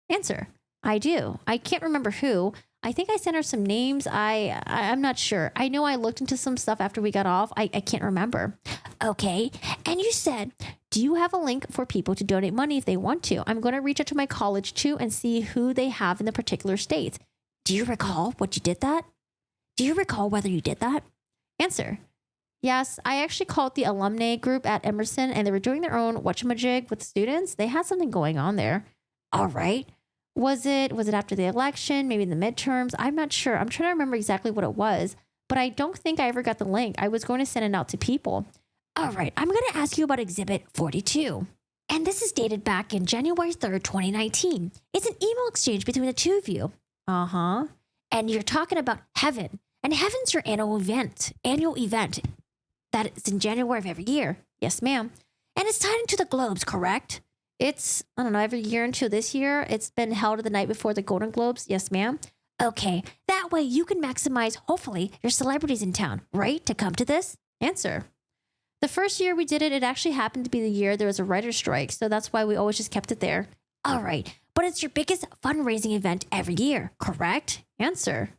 Answer. I do. I can't remember who. I think I sent her some names. I'm not sure. I know I looked into some stuff after we got off. I can't remember. Okay. And you said, do you have a link for people to donate money if they want to? I'm going to reach out to my college too and see who they have in the particular states. Do you recall what you did that? Do you recall whether you did that? Answer. Yes, I actually called the alumni group at Emerson and they were doing their own whatchamajig with students. They had something going on there. All right. Was it after the election, maybe in the midterms? I'm not sure. I'm trying to remember exactly what it was, but I don't think I ever got the link. I was going to send it out to people. All right, I'm going to ask you about Exhibit 42. And this is dated back in January 3rd, 2019. It's an email exchange between the two of you. Uh-huh. And you're talking about heaven. And heaven's your annual event that is in January of every year. Yes, ma'am. And it's tied into the globes, correct? It's, I don't know, every year until this year. It's been held the night before the Golden Globes. Yes, ma'am. Okay. That way you can maximize, hopefully, your celebrities in town, right? To come to this? Answer. The first year we did it, it actually happened to be the year there was a writer's strike. So that's why we always just kept it there. All right. But it's your biggest fundraising event every year, correct? Answer.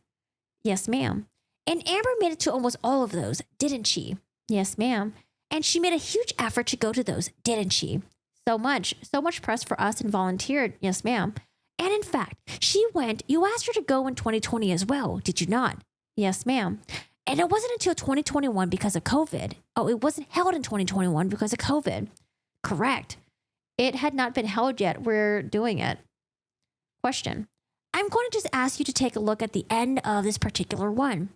Yes, ma'am. And Amber made it to almost all of those, didn't she? Yes, ma'am. And she made a huge effort to go to those, didn't she? So much press for us and volunteered. Yes, ma'am. And in fact, she went, you asked her to go in 2020 as well, did you not? Yes, ma'am. And it wasn't until 2021 because of COVID. Oh, it wasn't held in 2021 because of COVID. Correct. It had not been held yet. We're doing it. Question. I'm going to just ask you to take a look at the end of this particular one.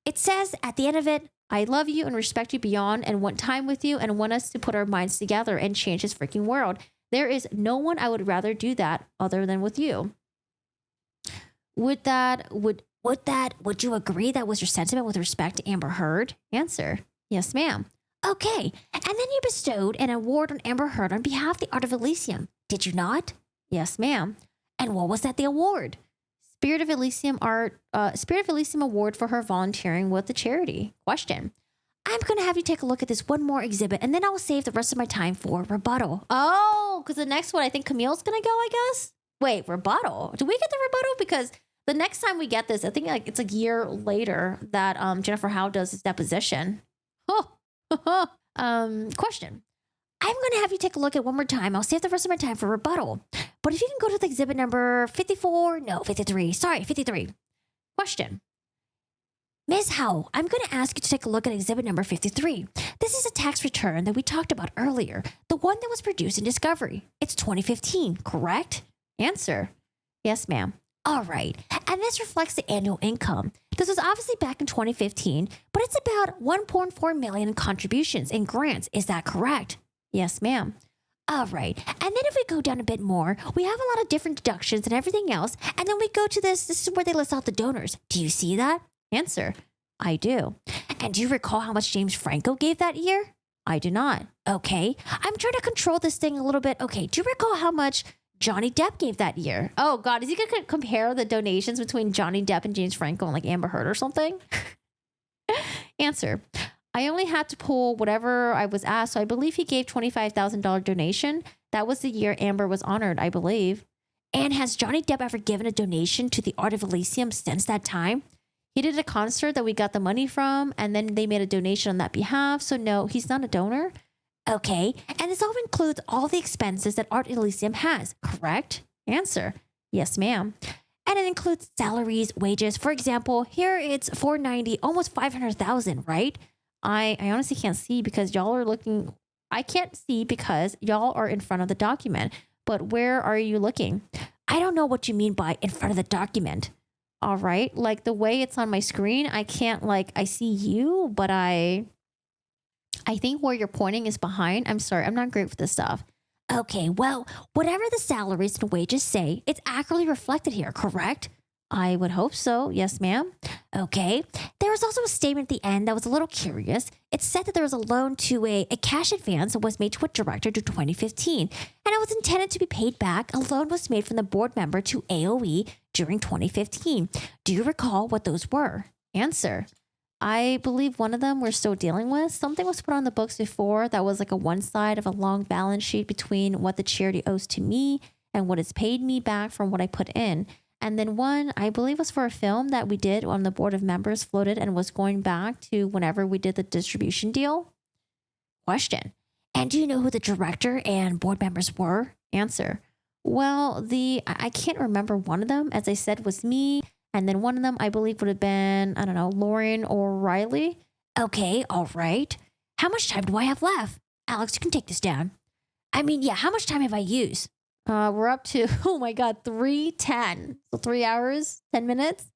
It says at the end of it, I love you and respect you beyond and want time with you and want us to put our minds together and change this freaking world. There is no one I would rather do that other than with you. Would you agree that was your sentiment with respect to Amber Heard? Answer. Yes, ma'am. Okay. And then you bestowed an award on Amber Heard on behalf of the Art of Elysium. Did you not? Yes, ma'am. And what was the award? Spirit of Elysium Award for her volunteering with the charity. Question. I'm going to have you take a look at this one more exhibit and then I'll save the rest of my time for rebuttal. Oh, because the next one, I think Camille's going to go, I guess. Wait, rebuttal? Do we get the rebuttal? Because the next time we get this, I think it's a year later that Jennifer Howell does this deposition. Question. I'm going to have you take a look at one more time. I'll save the rest of my time for rebuttal. But if you can go to the exhibit number 53. Sorry, 53. Question. Ms. Howell, I'm going to ask you to take a look at exhibit number 53. This is a tax return that we talked about earlier, the one that was produced in Discovery. It's 2015, correct? Answer. Yes, ma'am. All right. And this reflects the annual income. This was obviously back in 2015, but it's about 1.4 million in contributions and grants. Is that correct? Yes, ma'am. All right. And then if we go down a bit more, we have a lot of different deductions and everything else. And then we go to this. This is where they list out the donors. Do you see that? Answer. I do. And do you recall how much James Franco gave that year? I do not. Okay. I'm trying to control this thing a little bit. Okay. Do you recall how much Johnny Depp gave that year? Oh, God. Is he going to compare the donations between Johnny Depp and James Franco and like Amber Heard or something? Answer. I only had to pull whatever I was asked. So I believe he gave $25,000 donation. That was the year Amber was honored, I believe. And has Johnny Depp ever given a donation to the Art of Elysium since that time? He did a concert that we got the money from, and then they made a donation on that behalf. So no, he's not a donor. Okay. And this all includes all the expenses that Art Elysium has, correct? Answer. Yes, ma'am. And it includes salaries, wages. For example, here it's $490, almost $500,000, right? I honestly can't see because y'all are looking. I can't see because y'all are in front of the document. But where are you looking? I don't know what you mean by in front of the document. All right. Like the way it's on my screen, I can't I see you, but I think where you're pointing is behind. I'm sorry. I'm not great with this stuff. Okay. Well, whatever the salaries and wages say, it's accurately reflected here, correct? I would hope so. Yes, ma'am. Okay. There was also a statement at the end that was a little curious. It said that there was a loan to a cash advance that was made to a director to 2015, and it was intended to be paid back. A loan was made from the board member to AOE during 2015. Do you recall what those were? Answer. I believe one of them we're still dealing with. Something was put on the books before that was like a one side of a long balance sheet between what the charity owes to me and what is paid me back from what I put in. And then one, I believe, was for a film that we did on the board of members floated and was going back to whenever we did the distribution deal. Question. And do you know who the director and board members were? Answer. Well, I can't remember one of them. As I said, was me. And then one of them, I believe, would have been, I don't know, Lauren or Riley. Okay, all right. How much time do I have left? Alex, you can take this down. I mean, yeah, how much time have I used? We're up to, oh my God, 3:10. So 3 hours, 10 minutes.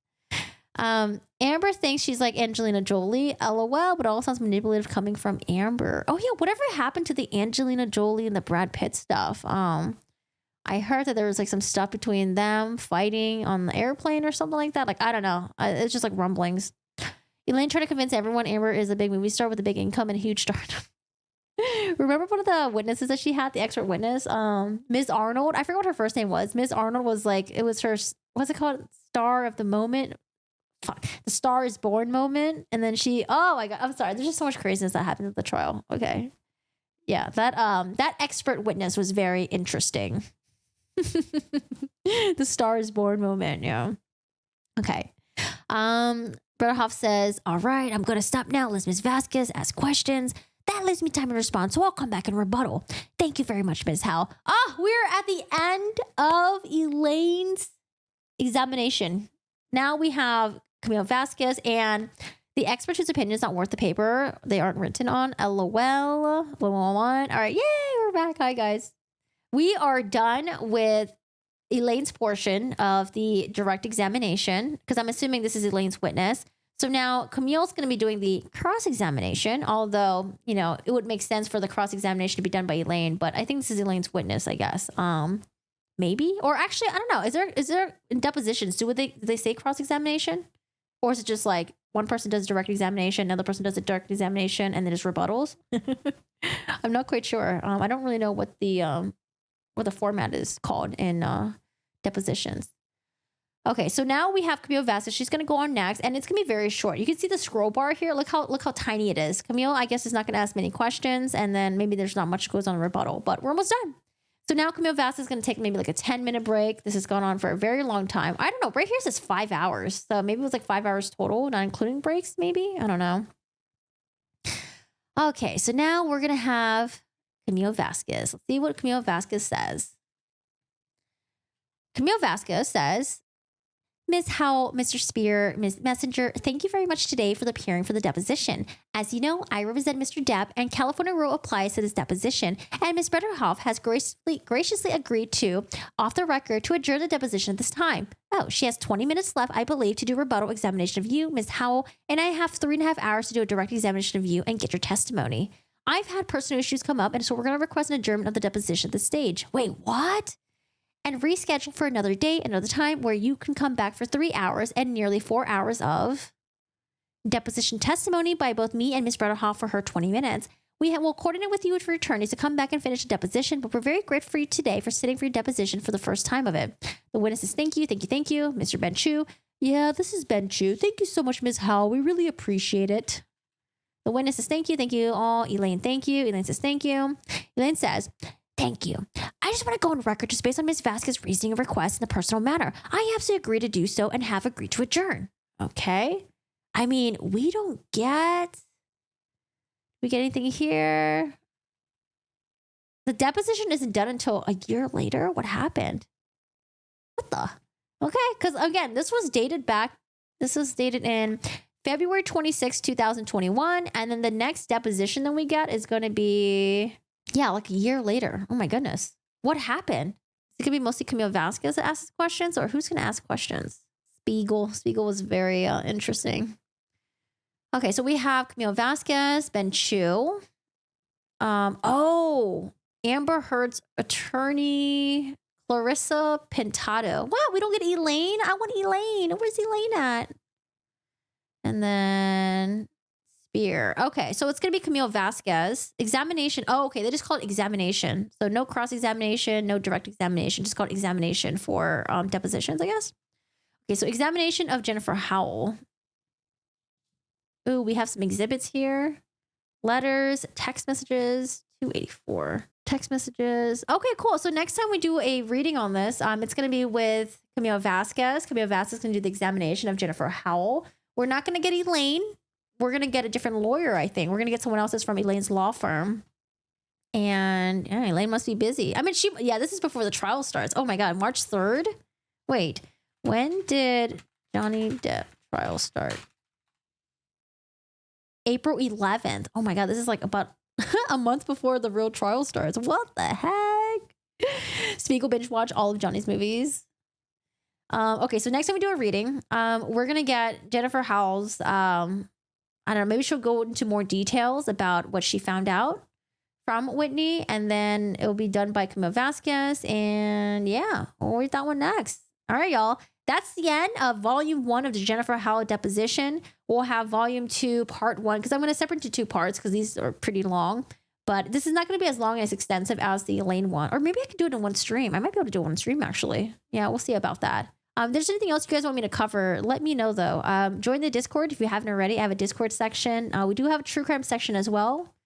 Amber thinks she's like Angelina Jolie, LOL, but it all sounds manipulative coming from Amber. Oh yeah, whatever happened to the Angelina Jolie and the Brad Pitt stuff? I heard that there was like some stuff between them fighting on the airplane or something like that. Like, I don't know. It's just like rumblings. Elaine tried to convince everyone Amber is a big movie star with a big income and a huge stardom. Remember one of the witnesses that she had, the expert witness, Ms. Arnold? I forgot what her first name was. Ms. Arnold was like, it was her, what's it called? Star of the moment. Fuck. The Star is Born moment. And then oh my God, I'm sorry. There's just so much craziness that happened at the trial. Okay. Yeah, that expert witness was very interesting. The Star is Born moment, yeah. Okay. Berhoff says, all right, I'm going to stop now. Let Ms. Vasquez ask questions. That leaves me time to respond, so I'll come back and rebuttal. Thank you very much, Ms. Howell. We're at the end of Elaine's examination. Now we have Camille Vasquez and the expert whose opinion is not worth the paper they aren't written on. LOL. 111. All right, yay, we're back. Hi, guys. We are done with Elaine's portion of the direct examination because I'm assuming this is Elaine's witness. So now Camille's going to be doing the cross-examination, although, it would make sense for the cross-examination to be done by Elaine, but I think this is Elaine's witness, I guess. Maybe, or actually, I don't know. Is there in depositions, do they say cross-examination? Or is it just like one person does direct examination, another person does a direct examination, and then just rebuttals? I'm not quite sure. I don't really know what the format is called in depositions. Okay, so now we have Camille Vasquez. She's going to go on next, and it's going to be very short. You can see the scroll bar here. Look how tiny it is. Camille, I guess, is not going to ask many questions, and then maybe there's not much goes on rebuttal, but we're almost done. So now Camille Vasquez is going to take maybe like a 10-minute break. This has gone on for a very long time. I don't know. Right here it says 5 hours. So maybe it was like 5 hours total, not including breaks, maybe. I don't know. Okay, so now we're going to have Camille Vasquez. Let's see what Camille Vasquez says. Camille Vasquez says, Ms. Howell, Mr. Spear, Ms. Messenger, thank you very much today for appearing for the deposition. As you know, I represent Mr. Depp, and California rule applies to this deposition, and Ms. Bretterhoff has graciously agreed to, off the record, to adjourn the deposition at this time. Oh, she has 20 minutes left, I believe, to do a rebuttal examination of you, Ms. Howell, and I have 3.5 hours to do a direct examination of you and get your testimony. I've had personal issues come up, and so we're going to request an adjournment of the deposition at this stage. Wait, what? And reschedule for another day, another time, where you can come back for 3 hours and nearly 4 hours of deposition testimony by both me and Ms. Bretterhoff for her 20 minutes. We'll coordinate with you for your attorneys to come back and finish the deposition, but we're very grateful for you today for sitting for your deposition for the first time of it. The witnesses, thank you. Mr. Ben Chu. Yeah, this is Ben Chu. Thank you so much, Ms. Howell. We really appreciate it. The witness says, thank you. Thank you all. Elaine, thank you. Elaine says, thank you. Elaine says, thank you. I just want to go on record just based on Ms. Vasquez's reasoning of request in a personal matter. I absolutely agree to do so and have agreed to adjourn. Okay. I mean, we get anything here? The deposition isn't done until a year later. What happened? What the? Okay. Because again, this was dated in February 26, 2021. And then the next deposition that we get is going to be, like a year later. Oh my goodness. What happened? Is it going to be mostly Camille Vasquez that asks questions, or who's going to ask questions? Spiegel was very interesting. Okay. So we have Camille Vasquez, Ben Chu. Amber Heard's attorney, Clarissa Pintado. What? We don't get Elaine? I want Elaine. Where's Elaine at? And then Spear. Okay, so it's going to be Camille Vasquez. Examination. Oh, okay. They just call it examination. So no cross-examination, no direct examination. Just called examination for depositions, I guess. Okay, so examination of Jennifer Howell. Ooh, we have some exhibits here. Letters, text messages, 284. Text messages. Okay, cool. So next time we do a reading on this, it's going to be with Camille Vasquez. Camille Vasquez is going to do the examination of Jennifer Howell. We're not going to get Elaine. We're going to get a different lawyer, I think. We're going to get someone else that's from Elaine's law firm. And Elaine must be busy. I mean, this is before the trial starts. Oh my God, March 3rd? Wait, when did Johnny Depp trial start? April 11th. Oh my God, this is like about a month before the real trial starts. What the heck? Spiegel binge watch all of Johnny's movies. Okay, so next time we do a reading, we're going to get Jennifer Howell's, I don't know, maybe she'll go into more details about what she found out from Whitney, and then it will be done by Camille Vasquez, and we'll read that one next. All right, y'all. That's the end of volume 1 of the Jennifer Howell deposition. We'll have volume 2, part 1, because I'm going to separate into 2 parts because these are pretty long. But this is not going to be as long and as extensive as the Elaine one. Or maybe I could do it in one stream. I might be able to do it in one stream, actually. Yeah, we'll see about that. If there's anything else you guys want me to cover, let me know, though. Join the Discord if you haven't already. I have a Discord section. We do have a true crime section as well.